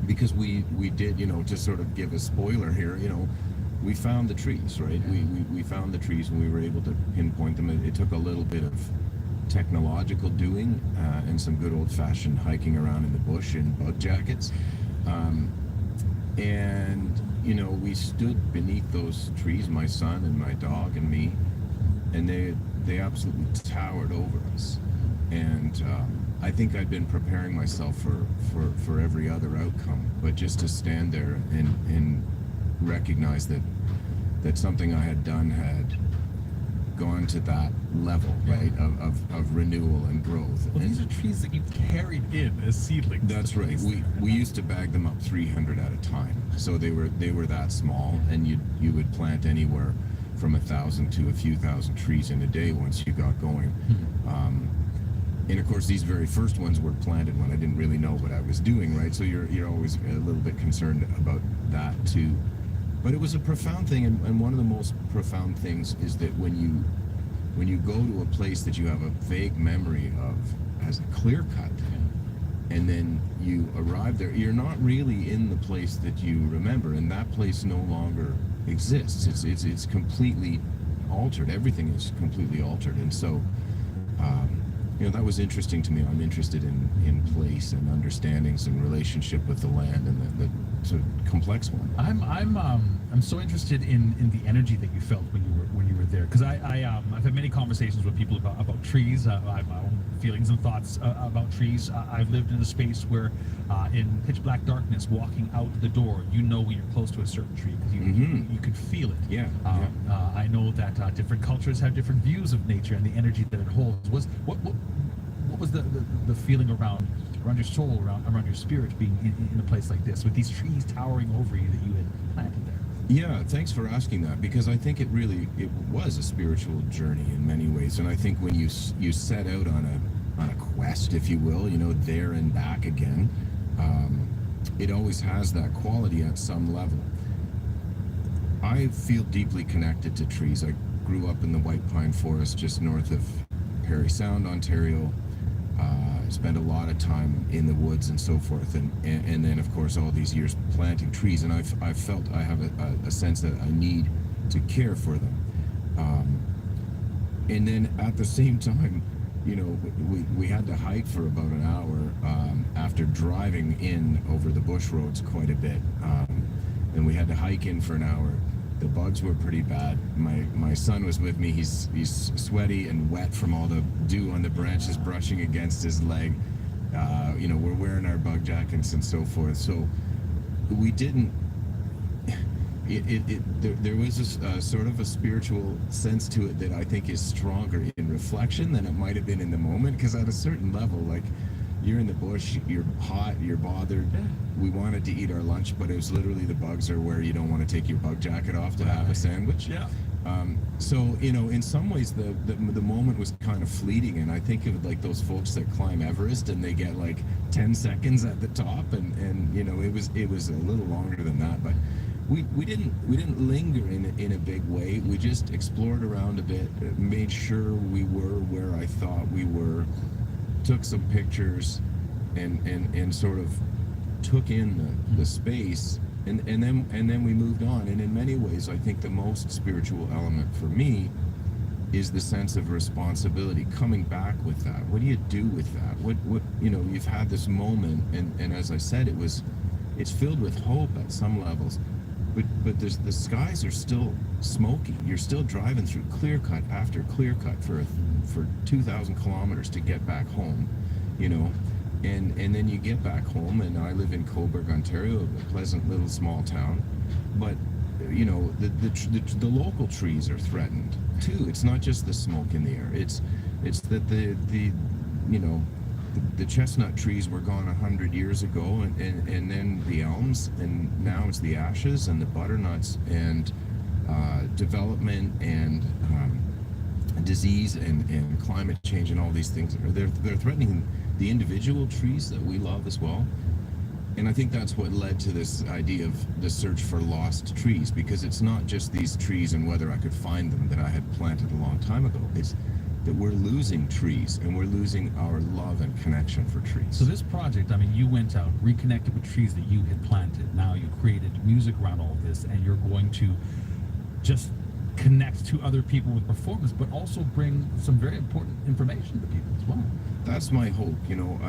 because we did, you know, to sort of give a spoiler here, you know, we found the trees, right? We found the trees, and we were able to pinpoint them. It took a little bit of technological doing and some good old-fashioned hiking around in the bush in bug jackets, and you know, we stood beneath those trees, my son and my dog and me, and they absolutely towered over us. And I think I'd been preparing myself for every other outcome, but just to stand there and recognize that something I had done had gone to that level, right, of renewal and growth. Well, and these are trees that you carried in as seedlings. that's right. We used to bag them up 300 at a time, so they were that small, and you would plant anywhere from 1,000 to a few thousand trees in a day once you got going. And of course, these very first ones were planted when I didn't really know what I was doing, right? So you're always a little bit concerned about that too. But it was a profound thing, and one of the most profound things is that when you go to a place that you have a vague memory of as a clear cut, and then you arrive there, you're not really in the place that you remember, and that place no longer exists. It's completely altered. Everything is completely altered, and so you know, that was interesting to me. I'm interested in place and understandings and relationship with the land, and it's a complex one. I'm so interested in the energy that you felt when you were there, because I've had many conversations with people about trees. I have my own feelings and thoughts about trees. I've lived in a space where in pitch black darkness, walking out the door, you know when you're close to a certain tree because you could feel it. Yeah. I know that different cultures have different views of nature and the energy that it holds. What was the feeling around your soul, around your spirit being in a place like this with these trees towering over you that you had planted there? Yeah, thanks for asking that, because I think it was a spiritual journey in many ways, and I think when you set out on a quest, if you will, you know, there and back again, it always has that quality at some level. I feel deeply connected to trees. I grew up in the White Pine Forest just north of Parry Sound, Ontario. Spent a lot of time in the woods and so forth, and then of course all these years planting trees, and I've felt I have a sense that I need to care for them. And then at the same time, you know, we had to hike for about an hour after driving in over the bush roads quite a bit, and we had to hike in for an hour. The bugs were pretty bad. My son was with me. He's sweaty and wet from all the dew on the branches brushing against his leg. You know, we're wearing our bug jackets and so forth. So we didn't. There was a sort of a spiritual sense to it that I think is stronger in reflection than it might have been in the moment. Because at a certain level, like, you're in the bush, you're hot, you're bothered. We wanted to eat our lunch, but it was literally the bugs are where you don't want to take your bug jacket off to have a sandwich. Yeah. So, you know, in some ways the moment was kind of fleeting, and I think of like those folks that climb Everest and they get like 10 seconds at the top, and you know, it was a little longer than that, but we didn't linger in a big way. We just explored around a bit, made sure we were where I thought we were, took some pictures, and sort of took in the space, and then we moved on. And in many ways, I think the most spiritual element for me is the sense of responsibility, coming back with that. What do you do with that? What you know, you've had this moment, and as I said, it's filled with hope at some levels, but the skies are still smoky. You're still driving through clear cut after clear cut for 2,000 kilometers to get back home, you know. And then you get back home, and I live in Cobourg, Ontario, a pleasant little small town, but you know, the local trees are threatened too. It's not just the smoke in the air. It's that the you know, the chestnut trees were gone 100 years ago, and then the elms, and now it's the ashes and the butternuts, and development and disease and climate change and all these things. They're threatening the individual trees that we love as well. And I think that's what led to this idea of the search for lost trees, because it's not just these trees and whether I could find them that I had planted a long time ago. It's that we're losing trees, and we're losing our love and connection for trees. So this project, I mean, you went out, reconnected with trees that you had planted. Now you created music around all of this, and you're going to just connect to other people with performance, but also bring some very important information to people as well. That's my hope. You know,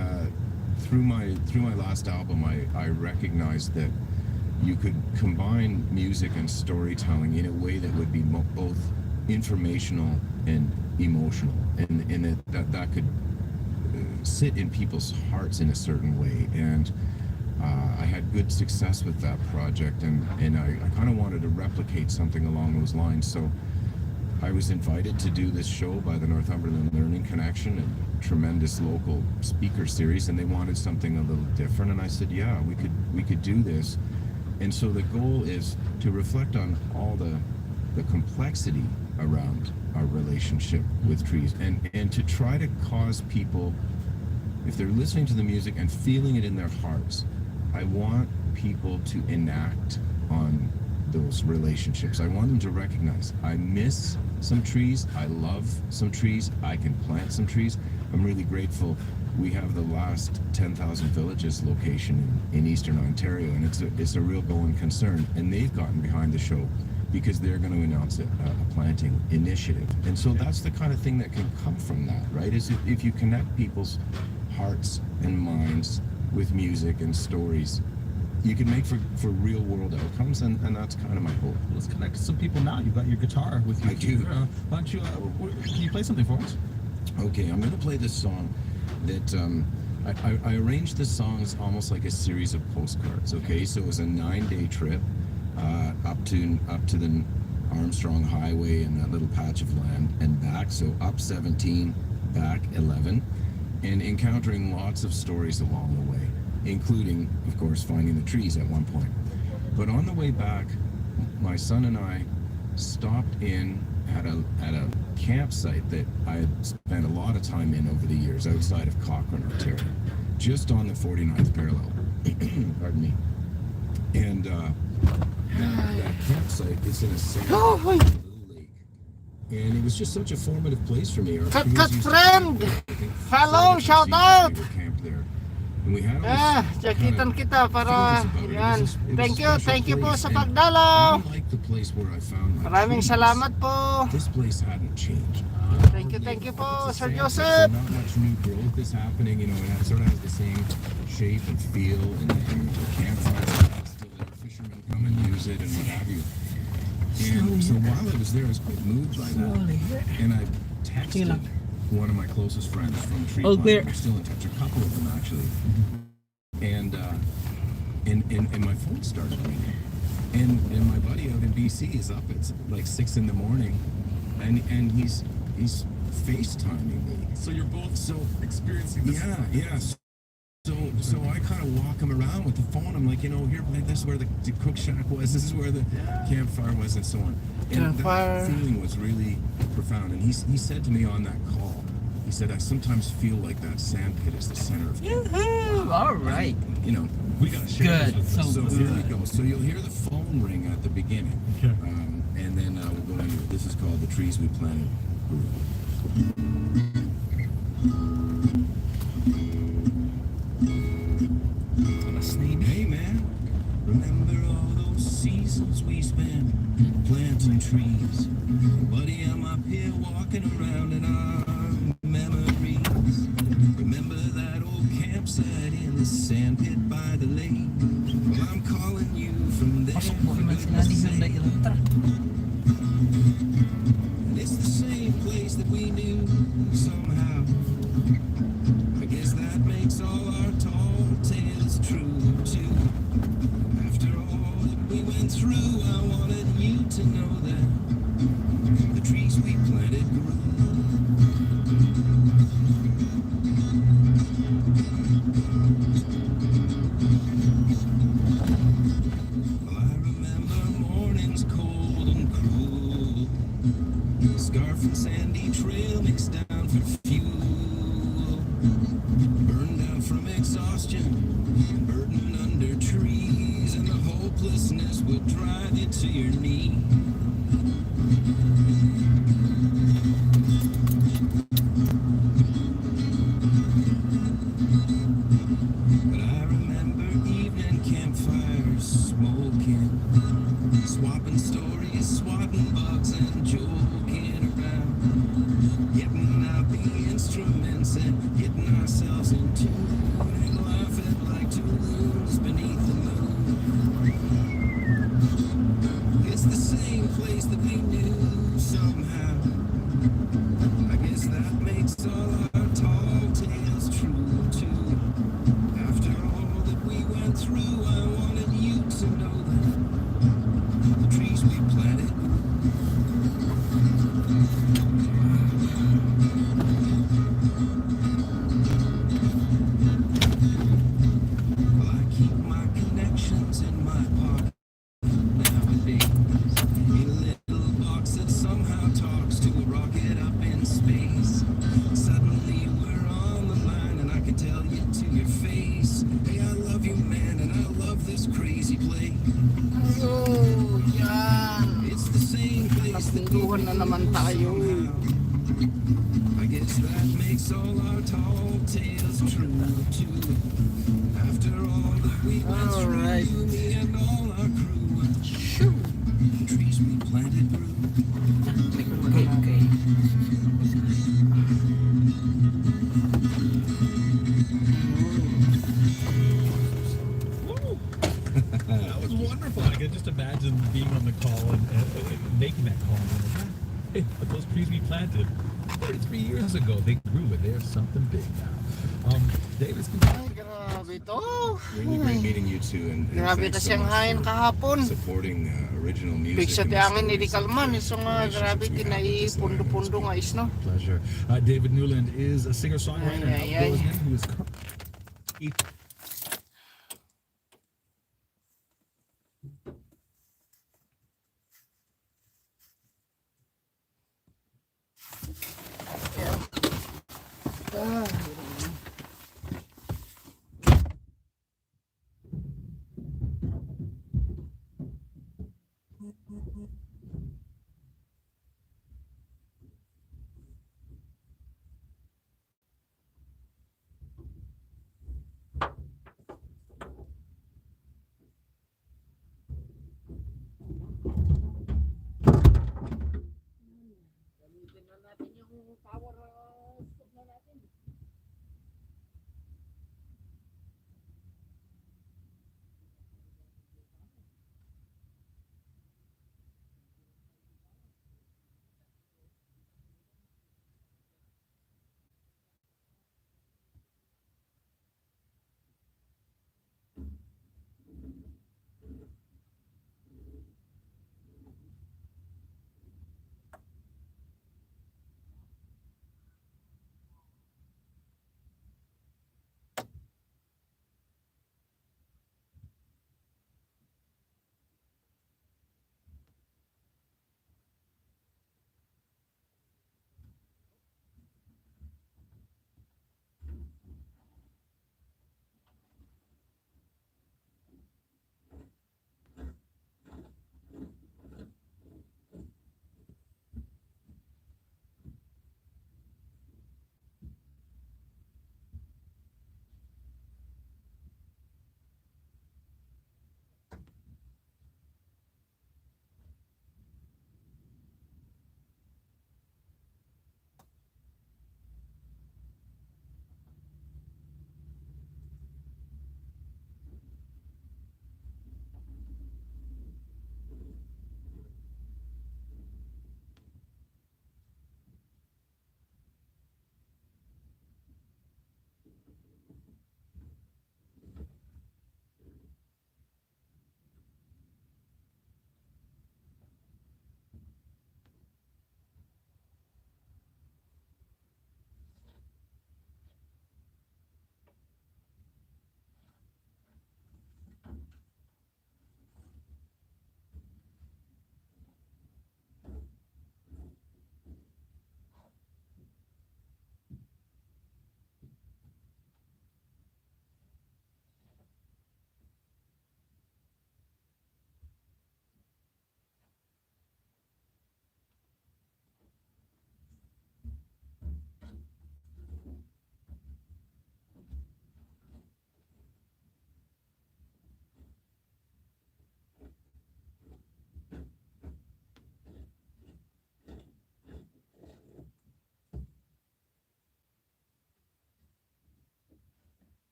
through my last album, I recognized that you could combine music and storytelling in a way that would be both informational and emotional, and that could sit in people's hearts in a certain way. And I had good success with that project, and I kind of wanted to replicate something along those lines. So I was invited to do this show by the Northumberland Learning Connection, a tremendous local speaker series, and they wanted something a little different. And I said, yeah, we could do this. And so the goal is to reflect on all the complexity around our relationship with trees, and to try to cause people, if they're listening to the music and feeling it in their hearts, I want people to enact on those relationships. I want them to recognize, I miss some trees, I love some trees, I can plant some trees. I'm really grateful. We have the last 10,000 villages location in Eastern Ontario, and it's a real going concern, and they've gotten behind the show because they're going to announce a planting initiative. And so that's the kind of thing that can come from that, right? Is if you connect people's hearts and minds with music and stories, you can make for real world outcomes, and that's kind of my hope. Let's connect to some people now. You've got your guitar with you. I do. Why don't you, can you play something for us? Okay, I'm going to play this song that I arranged the songs almost like a series of postcards. Okay, so it was a 9-day trip up to the Armstrong Highway and that little patch of land and back. So up 17, back 11, and encountering lots of stories along the way, including, of course, finding the trees at one point. But on the way back, my son and I stopped in at a campsite that I had spent a lot of time in over the years outside of Cochrane, Ontario, just on the 49th parallel. Pardon me. And that campsite is in a little lake, and it was just such a formative place for me. Our friend, hello, shout out. We were camped there. And we had jakitan kita para yan. Thank you po sa pagdalaw. Like the place where I found my Maraming trees. salamat po. This place hadn't changed. Thank you po, Sir So Joseph. not much new growth is happening. You know, it sort of has the same shape and feel, and the campfires are still there. Fishermen come and use it and what have you. And so while I was there, I was quite moved by that. And I texted one of my closest friends from Tree Pond. We're still in touch, a couple of them actually. And my phone started ringing. And my buddy out in BC is up at like 6 in the morning, and he's FaceTiming me. So you're both experiencing this. Yeah. So I kind of walk him around with the phone. I'm like, you know, here, this is where the cook shack was. This is where the campfire was, and so on. And that feeling was really profound. And he said to me on that call, he said, I sometimes feel like that sand pit is the center of Yoo-hoo! All right. And, you know, we gotta share good. this with so us. here we go. So you'll hear the phone ring at the beginning, Okay. and then we'll go into it. This is called The Trees We Planted. Hey man, remember all those seasons we spent planting trees? Buddy, I'm up here walking around in our memories. Remember that old campsite in the sand pit by the lake? Well, I'm calling you from there. And it's the same place that we knew somehow. I guess that makes all our tall tales true too. After all that we went through, I wanted you to know that the trees we planted grew. Well, I remember mornings cold and cruel, scarf and sandy trail mixed down for fuel, burned out from exhaustion, burdened under trees, and the hopelessness would drive you to your knees. But I remember evening campfires smoking, swapping stories, swatting bugs and joking around, getting out the instruments and getting ourselves in tune, and laughing like two loons beneath the moon. place that we knew somehow. I guess that makes all our tall tales true too. After all that we went through, I wanted you to know that the trees we planted. Well, I keep my connections in my pocket nowadays. In a little box that somehow talks to a rocket up in space. Suddenly we're on the line and I can tell you to your face. Hey, I love you, man, and I love this crazy place. Oh, yan. It's the same place that we Napunduhan na naman tayo. I guess that makes all our tall tales true too. After all that we went through, Alright. you, me, and all our crew. Shoo. The trees we planted grew. Okay. That was wonderful. I can just imagine being on the call and making that call. Hey, but those trees we planted 33 years ago, they grew, and there's something big now. Davis, Ay, grabe to. Really great meeting you two, and Grabe thanks ka so siyang much hain for kahapon. supporting original music. Big sa and the tiangin ni stories Kalman. of the So nga, grabe relationships we have with this land. kinai-pundo-pundo nga isno. pleasure. David Newland is a singer-songwriter and Ay, ay, ay. outdoorsman who is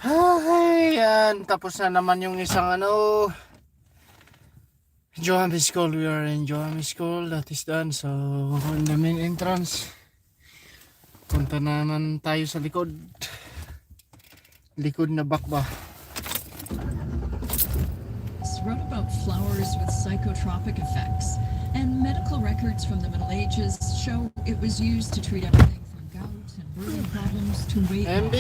Ay, yan. Tapos na naman yung isang Joami School. We are in Joami School. That is done. So, in the main entrance, punta naman tayo sa likod. Likod na bakba. Wrote about flowers with psychotropic effects, and medical records from the Middle Ages show it was used to treat everything from gout and breathing problems to weight loss. But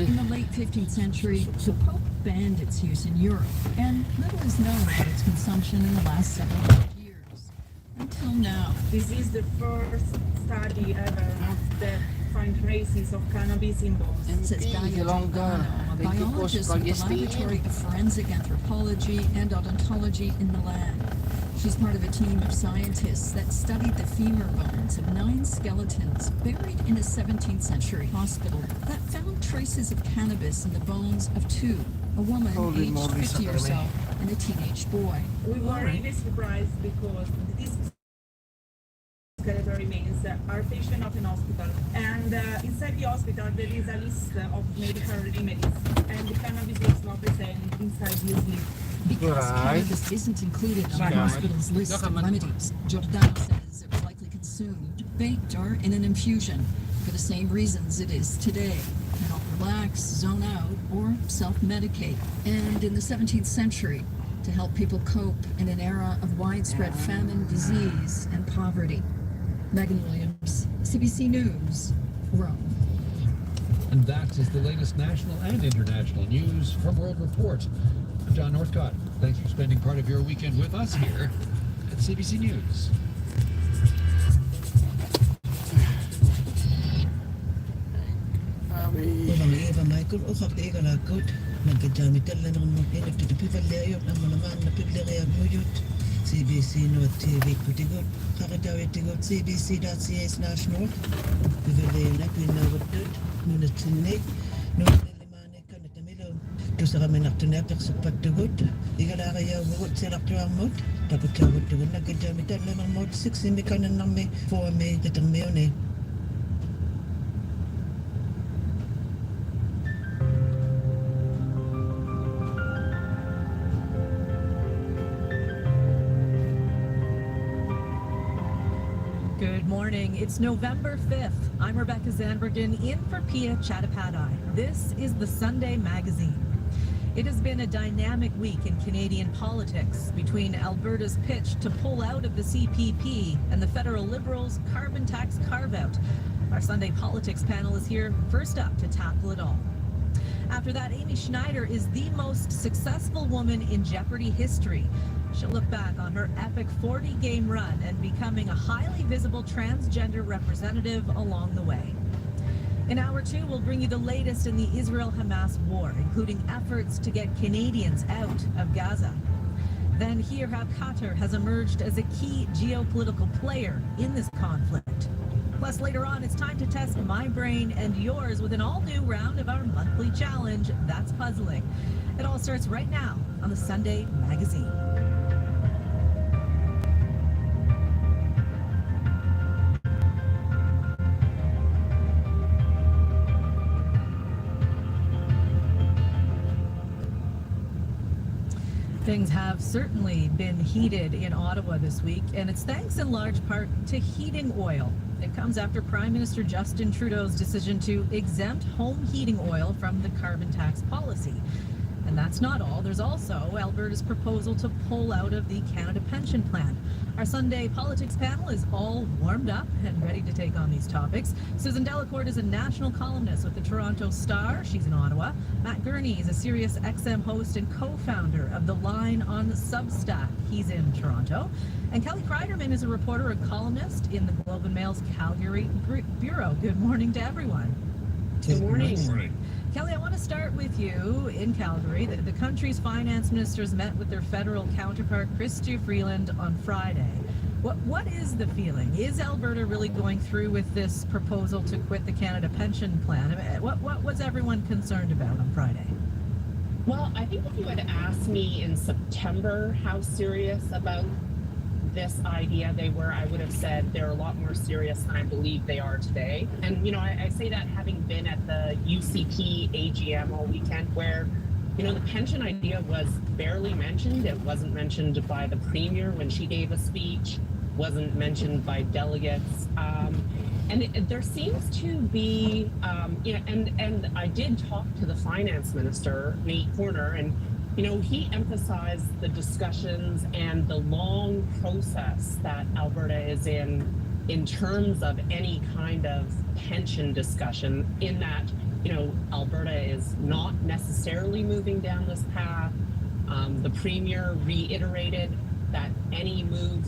in the late 15th century, the Pope banned its use in Europe, and little is known about its consumption in the last several hundred years. Until now. This is the first study ever that find traces of cannabis in bones. Says Gaia Giordano, a biologist with the Laboratory of Forensic Anthropology and Odontology in Milan. She's part of a team of scientists that studied the femur bones of 9 skeletons buried in a 17th century hospital that found traces of cannabis in the bones of 2, a woman aged 50 or so and a teenage boy. We were really surprised because this skeleton remains are patient of an hospital, and inside the hospital there is a list of medical remedies, and the cannabis was not present inside this list. Because cannabis isn't included on the hospital's list of remedies, Giordano says it was likely consumed, baked, or in an infusion for the same reasons it is today, to help relax, zone out, or self-medicate. And in the 17th century, to help people cope in an era of widespread famine, disease, and poverty. Megan Williams, CBC News, Rome. And that is the latest national and international news from World Report. I'm John Northcott. Thanks for spending part of your weekend with us here at CBC News. CBC North TV Kutigut, Kakadawitigut, CBC.ca/North, Vivalena, Pinawatut, Munatinik, Nulimane, Kanatamilo, Tusaraminaktunapak sa Patugut, Igalakaya, Wood, Selaktuamut, Taputawut, Nagajamitan, Lemon Mode 6 in the Canon Name for me, the Tamione. Good morning. It's November 5th. I'm Rebecca Zandbergen in for Pia Chattopadhyay. This is the Sunday Magazine. It has been a dynamic week in Canadian politics between Alberta's pitch to pull out of the CPP and the federal Liberals' carbon tax carve-out. Our Sunday politics panel is here first up to tackle it all. After that, Amy Schneider is the most successful woman in Jeopardy history. She'll look back on her epic 40-game run and becoming a highly visible transgender representative along the way. In Hour 2, we'll bring you the latest in the Israel-Hamas war, including efforts to get Canadians out of Gaza. Then hear how Qatar has emerged as a key geopolitical player in this conflict. Plus, later on, it's time to test my brain and yours with an all-new round of our monthly challenge, That's Puzzling. It all starts right now on the Sunday Magazine. Things have certainly been heated in Ottawa this week, and it's thanks in large part to heating oil. It comes after Prime Minister Justin Trudeau's decision to exempt home heating oil from the carbon tax policy. And that's not all. There's also Alberta's proposal to pull out of the Canada Pension Plan. Our Sunday politics panel is all warmed up and ready to take on these topics. Susan Delacourt is a national columnist with the Toronto Star. She's in Ottawa. Matt Gurney is a Sirius XM host and co-founder of The Line on Substack. He's in Toronto. And Kelly Kreiderman is a reporter and columnist in the Globe and Mail's Calgary Bureau. Good morning to everyone. Good morning. Good morning. Kelly, I want to start with you in Calgary. The country's finance ministers met with their federal counterpart, Chrystia Freeland, on Friday. What is the feeling? Is Alberta really going through with this proposal to quit the Canada Pension Plan? What was everyone concerned about on Friday? Well, I think if you had asked me in September how serious about this idea they were, I would have said they're a lot more serious than I believe they are today. And, you know, I say that having been at the UCP AGM all weekend where, you know, the pension idea was barely mentioned. It wasn't mentioned by the Premier when she gave a speech, wasn't mentioned by delegates. There seems to be, you know, and I did talk to the Finance Minister, Nate Horner, and, you know, he emphasized the discussions and the long process that Alberta is in terms of any kind of pension discussion, in that, you know, Alberta is not necessarily moving down this path. The Premier reiterated that any move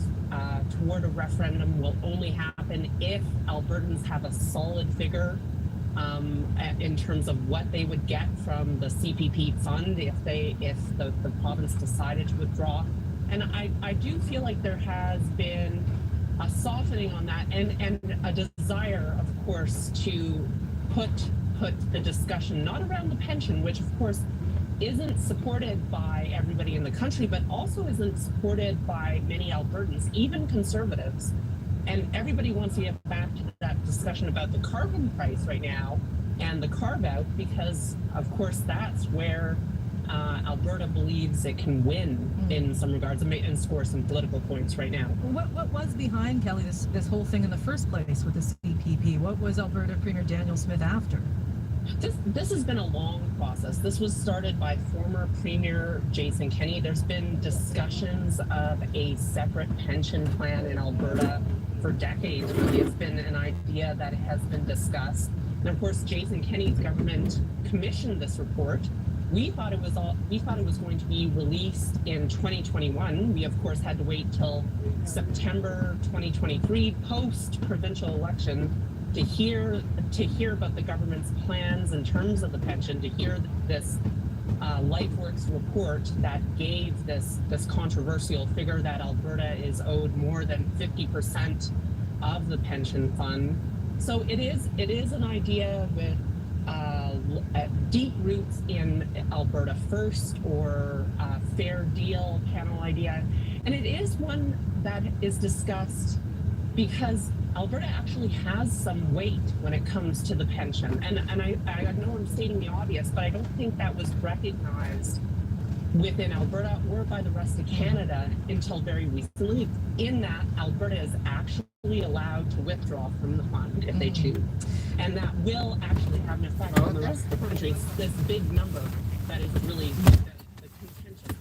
toward a referendum will only happen if Albertans have a solid figure in terms of what they would get from the CPP fund if the province decided to withdraw. And I do feel like there has been a softening on that and a desire, of course, to put the discussion not around the pension, which of course isn't supported by everybody in the country, but also isn't supported by many Albertans, even Conservatives. And everybody wants to get back to that discussion about the carbon price right now and the carve-out, because of course that's where Alberta believes it can win in some regards and score some political points right now. What was behind, Kelly, this whole thing in the first place with the CPP? What was Alberta Premier Daniel Smith after? This has been a long process. This was started by former Premier Jason Kenney. There's been discussions of a separate pension plan in Alberta for decades. Really, it's been an idea that has been discussed. And of course, Jason Kenney's government commissioned this report. We thought it was going to be released in 2021. We of course had to wait till September 2023, post provincial election, to hear about the government's plans in terms of the pension, to hear this LifeWorks report that gave this controversial figure that Alberta is owed more than 50% of the pension fund. So it is an idea with deep roots in Alberta First or Fair Deal panel idea, and it is one that is discussed because Alberta actually has some weight when it comes to the pension. And I know I'm stating the obvious, but I don't think that was recognized within Alberta or by the rest of Canada until very recently, in that Alberta is actually allowed to withdraw from the fund if they choose. And that will actually have an effect on the rest of the country. It's this big number that is really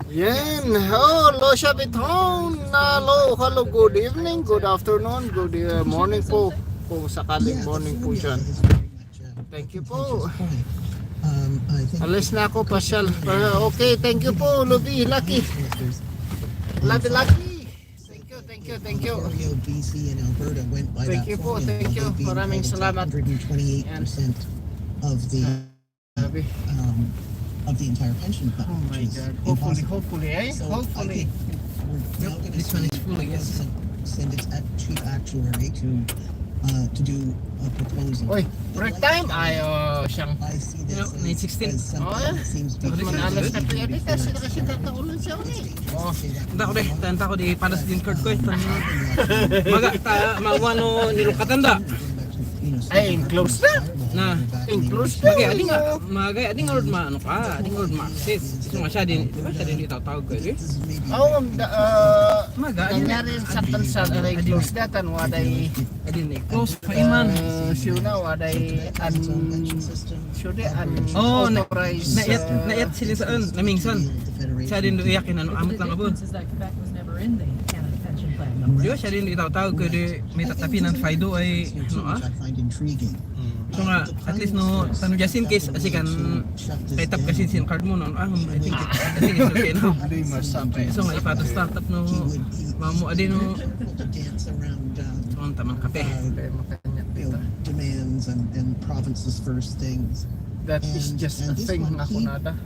Yan. Oh, Lo Shabithon. Hello, good evening, good afternoon, good morning po. Kung sakaling morning po dyan. Thank you po. Alis na ako, pasyal. Okay, thank you po, Luby, Lucky. Lucky. Thank you. BC and Alberta went by Thank that you po, formula, thank you. being Maraming salamat. 128% of the entire pension fund. Oh my God. Hopefully, eh? So Hopefully. we're now going to This one is fully, yes. send it at chief actuary to do a proposal. Oy, break time. Ayo, siyang. I see this May 16. as something that seems to be Manalas na pwede kasi kakaulan siya ulit. Oh, tanda ko di, tanda ko di panas din card ko ito. Maga ta mawano nilukatanda. Ay, close na. Na, Close na. magay ading old ma ano ka, ading old ma sis. Ito nga siya din, di ba siya din itawag ko eh. Oh, Maga nangyari sa tansa na close na tan waday adin close pa iman. Siya na waday Oh, unauthorized. na-yat sila saan, namingsan. Siya din doon iyakin ano, amot lang abon. Is that Quebec was never in the Canada pension plan. Di ba siya din itawag ko di may tatapi ng FIDO ay ano I find intriguing. So nga, at least no, tanong just in case kasi kan kay tap kasi sin card mo no, I think it's okay no. So nga ipato startup no, mamu adi no. So ang tamang kape. Demands and provinces first things. That is just a thing na kunada.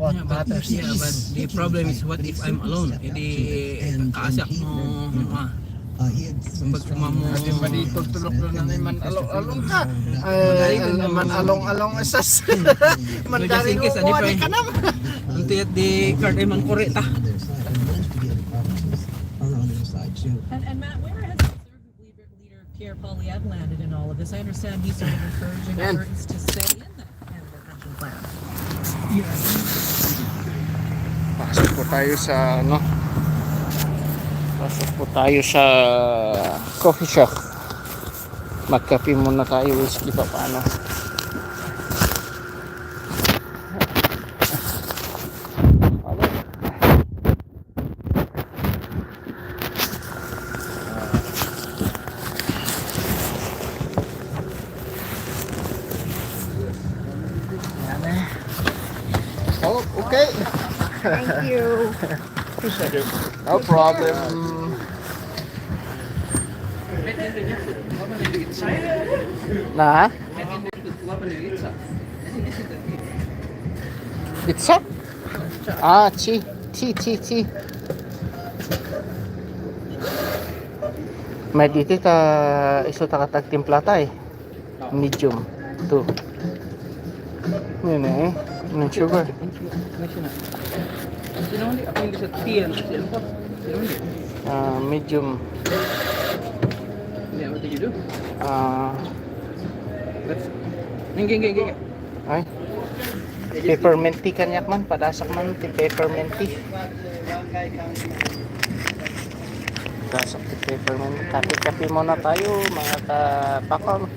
What Yeah, but matters but the problem is what if I'm alone? Edi kaasak mo Kumbaga kumamo. Di ba di tulok lang na man along ka. Man along asas. Man dari Just in case, mo adi ani pa. kanam. Unti at di card ay man korek ta. Ed landed in all of this? I understand he's sort of encouraging Yan. Albertans to stay in the Canada pension plan. Pasok po tayo sa ano? Pasok po tayo sa coffee shop. Magkape muna tayo, whiskey pa paano. Oh, okay. Thank you. No problem. Na? Pizza? Ah, chi. May dito ta iso ta katag timpla tay. Medium. Tu. Yan eh. Ng sugar. Medium. Ay. Peppermint tea kanyak man. Padasak man ti peppermint tea. Padasak ti peppermint. Kape-kape muna tayo mga kapakol.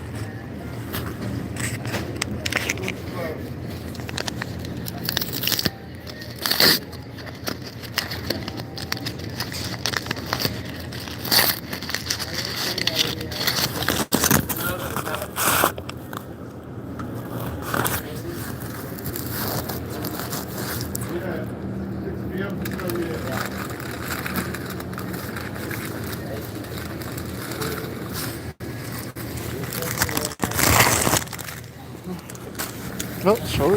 Oh, sorry.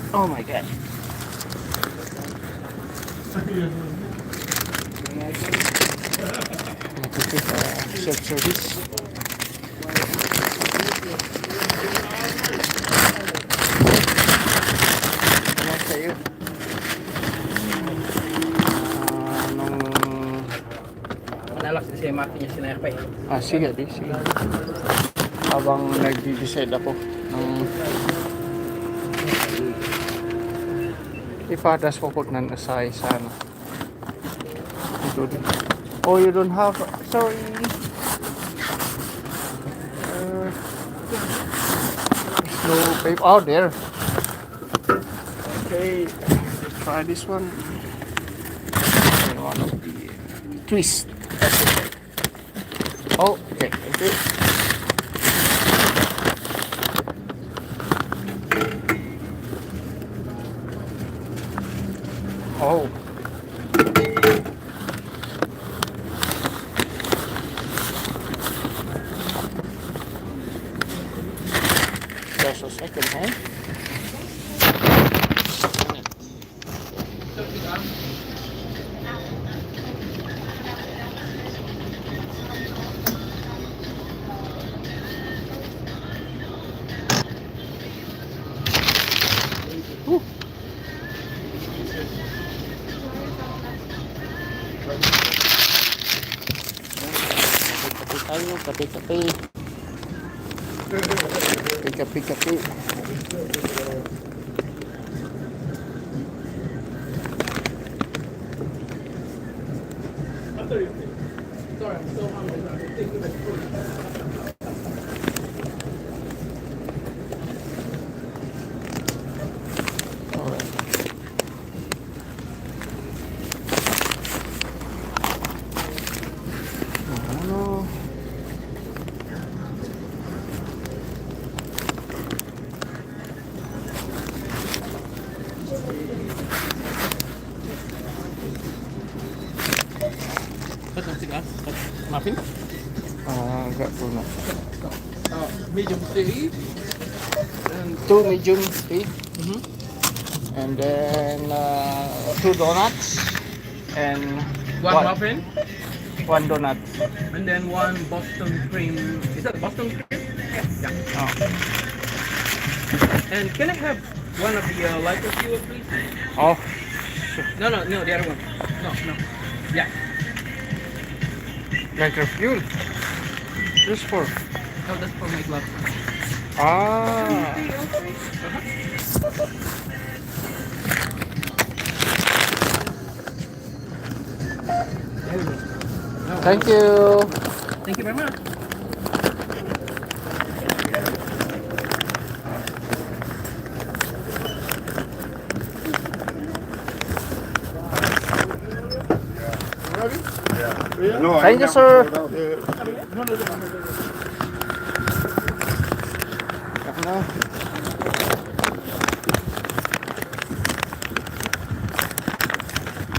Oh my god. Self-service. Ano sa'yo? Manalas na siya Martin niya sinayakpay. Ah, sige. Habang nag-decide ako ng ipadas ko po ng asay sana. Oh, you don't have, sorry. No paper. Oh, there. Okay, let's try this one. And one of the twist. Oh, okay. Oh. Just a second, huh? Kape-kape. Kape-kape. Sorry, I'm so hungry. I'm thinking about food. Muffin? Enggak punya. Medium tea. And Two medium tea. And then 2 donuts. And one muffin. 1 donut. And then 1 Boston cream. Is that Boston cream? Yeah. Oh. And can I have one of the lighter fuel, please? Oh. No, the other one. No. Yeah. Lighter fuel. Just for. Oh, that's for my glove. Ah. Thank you. Thank you very much. Thank you, sir.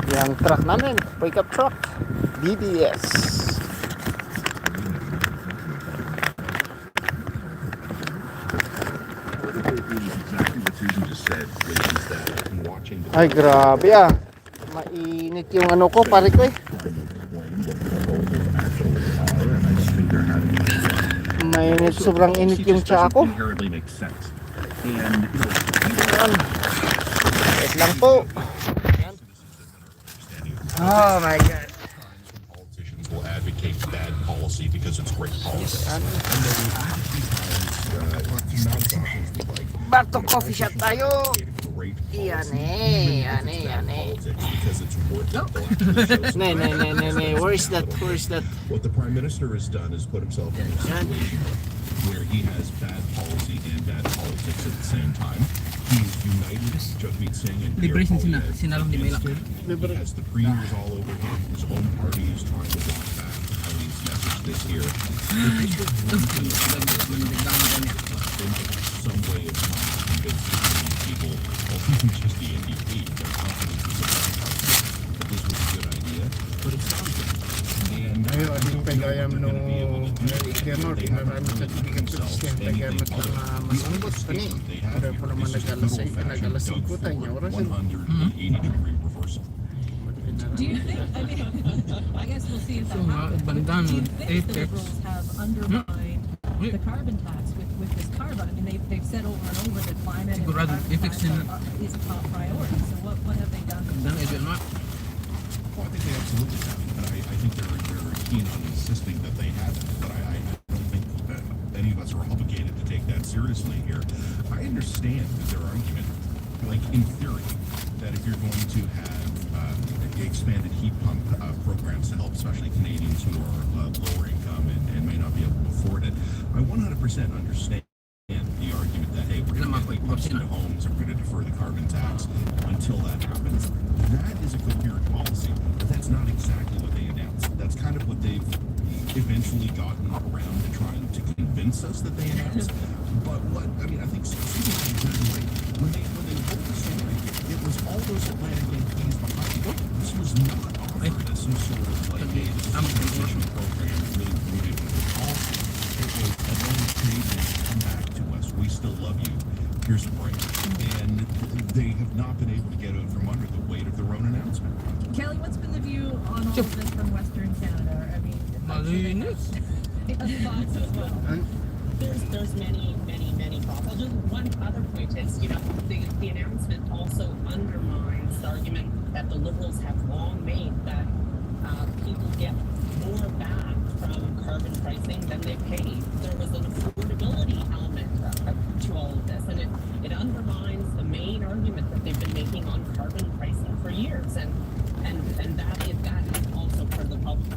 Yang truck namin, pickup truck, DBS. Ay, grabe ah. Mainit yung ano ko, pare ko eh. Mainit, sobrang init yung tsa ko. Wait lang po. Oh my God. Politicians will advocate bad policy because it's great policy. Back to coffee shop tayo. Yan eh. Nee. Where is that? What the Prime Minister has done is put himself in a situation where he has bad policy and bad politics at the same time. He's united Jagmeet Singh and Pierre Poilievre. He has the premiers all over him. His own party is trying to walk back Paulievre's message this year. There might have some way of convincing people, or even just the NDP, their confidence is that this was a good idea, but it's not good. And I don't think I am no Do you think, I mean, I guess we'll see if that happens, but do you think the Liberals have undermined the carbon tax with this carbon? I mean, they've said over and over that climate and carbon tax is a top priority, so what have they done? Well, I think they absolutely have, and I think they're keen on insisting that they haven't, but I don't think that any of us are obligated to take that seriously here. I understand their argument, like in theory, that if you're going to have expanded heat pump programs to help especially Canadians who are lower income and may not be able to afford it, I 100% understand the argument that, hey, we're going to make pumps into homes and we're going to defer the carbon tax until that happens. That is a coherent policy, but that's not exactly what they announced. That's kind of what they've eventually gotten around to trying to convince us that they announced. But what, I mean, I think Susan is exactly right. When they voted this in, it was all those Atlantic MPs behind it. This was not offered as some sort of like, hey, this is a transition program really rooted in the policy. It was Atlantic Canadians, come back to us. We still love you. Here's a break. And they have not been able to get out from under the weight of their own announcement. Kelly, what's been the view on all of this from Western Canada? I mean, thoughts as well. There's many thoughts. Just one other point is, you know, the announcement also undermines the argument that the Liberals have long made that people get more back from carbon pricing than they pay. There was an affordability element to all of this, and it undermines the main argument that they've been making on carbon pricing for years, and that is also part of the problem.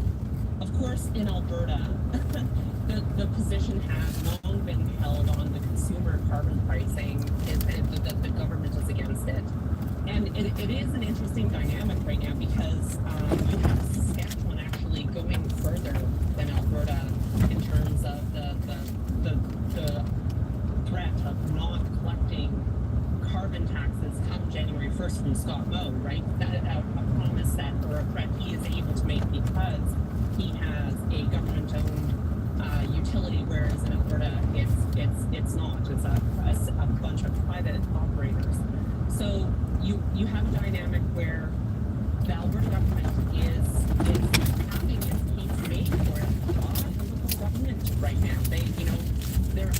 Of course, in Alberta, the position has long been held on the consumer carbon pricing, that the government is against it. And it is an interesting dynamic right now because you have Saskatchewan actually going further than Alberta in terms of the threat of not collecting carbon taxes come January 1st from Scott Moe, right? That a promise that, or a threat he is able to make because he has a government-owned utility, whereas in Alberta it's not. It's a bunch of private operators. So you have a dynamic where the Alberta government is having its case made for it by the local government right now. They, you know, they're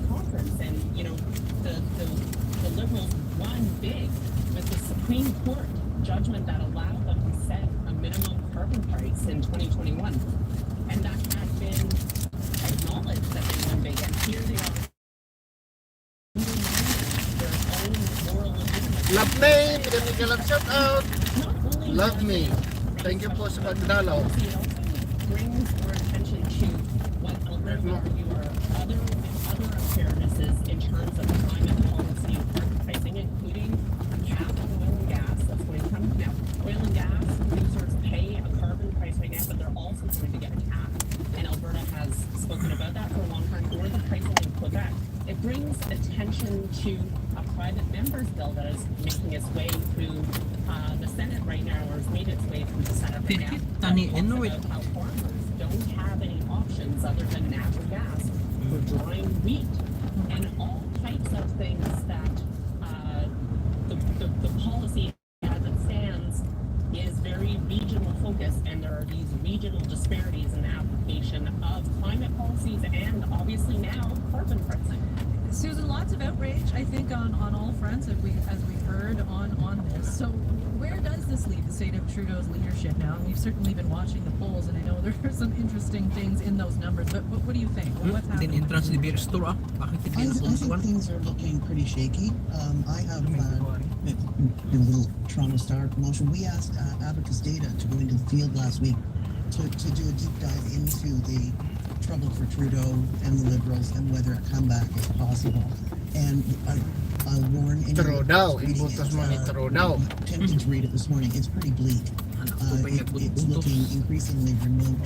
conference, and you know the Liberals won big with the Supreme Court judgment that allowed them to set a minimum carbon price in 2021, and that had been kaibigan ni Galap, shout out. Love me. Thank you po sa pagdalaw. Brings more attention to what Alberta argue are other unfairnesses in terms of climate policy and carbon pricing, including cap on oil and gas that's going to come. Now, oil and gas producers pay a carbon price right now, but they're also going to get a cap. And Alberta has spoken about that for a long time, or the pricing in Quebec. It brings attention to a private member's bill that is making its way through the Senate right now, or has made its way through the Senate right now. That talks about how farmers don't have any options other than natural gas for drying wheat, and all types of things that the policy as it stands is very regional focused, and there are these regional disparities in the application of climate policies and obviously now carbon pricing. Susan, lots of outrage, I think, on all fronts, as we've heard on this. So where does this leave the state of Trudeau's leadership now? And we've certainly been watching the polls, and I know there are some interesting things in those numbers, but what do you think? What's happening? I think things are looking pretty shaky. I have a little Toronto Star promotion. We asked Abacus Data to go into the field last week to do a deep dive into the trouble for Trudeau and the Liberals and whether a comeback is possible. And I'll warn anyone attempting to read it this morning. It's pretty bleak. It's looking increasingly remote,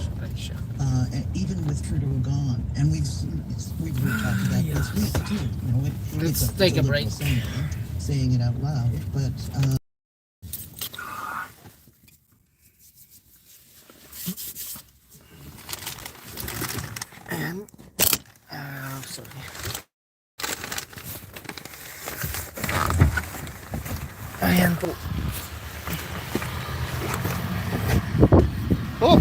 even with Trudeau gone. And we've talked about this week too. You know, Let's take a break. Saying it out loud, but. And sorry. Ayan po. Oh!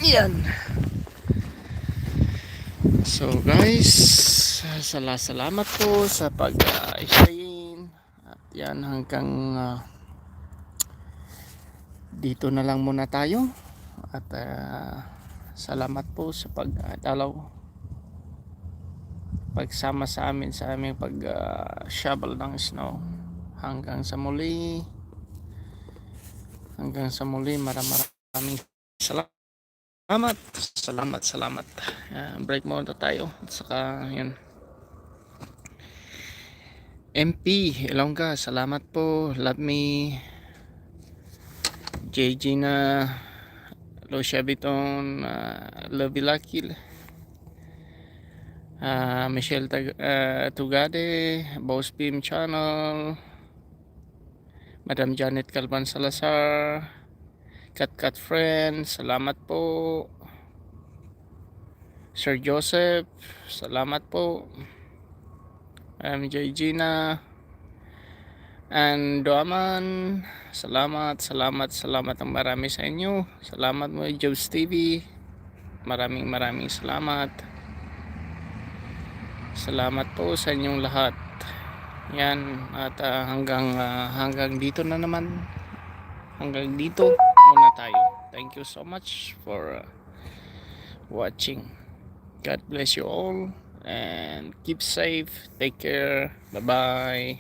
Yan. So guys, salamat po sa pag-stay at yan hanggang dito na lang muna tayo at salamat po sa pagdalaw, pagsama sa amin sa aming pag-shovel ng snow. Hanggang sa muli, maraming salamat. Break muna tayo at saka yun. MP Ilongga, salamat po. Love me. JG na Lucia Biton, Love Lakil, Michelle Tugade, Boss Beam Channel, Madam Janet Calvan Salazar, Cat Friends, salamat po. Sir Joseph, salamat po. MJ Gina and Doaman, salamat ang marami sa inyo. Salamat mo Jobs TV, maraming salamat po sa inyong lahat. Yan, at hanggang dito na naman, hanggang dito muna tayo. Thank you so much for watching. God bless you all and keep safe. Take care. Bye bye.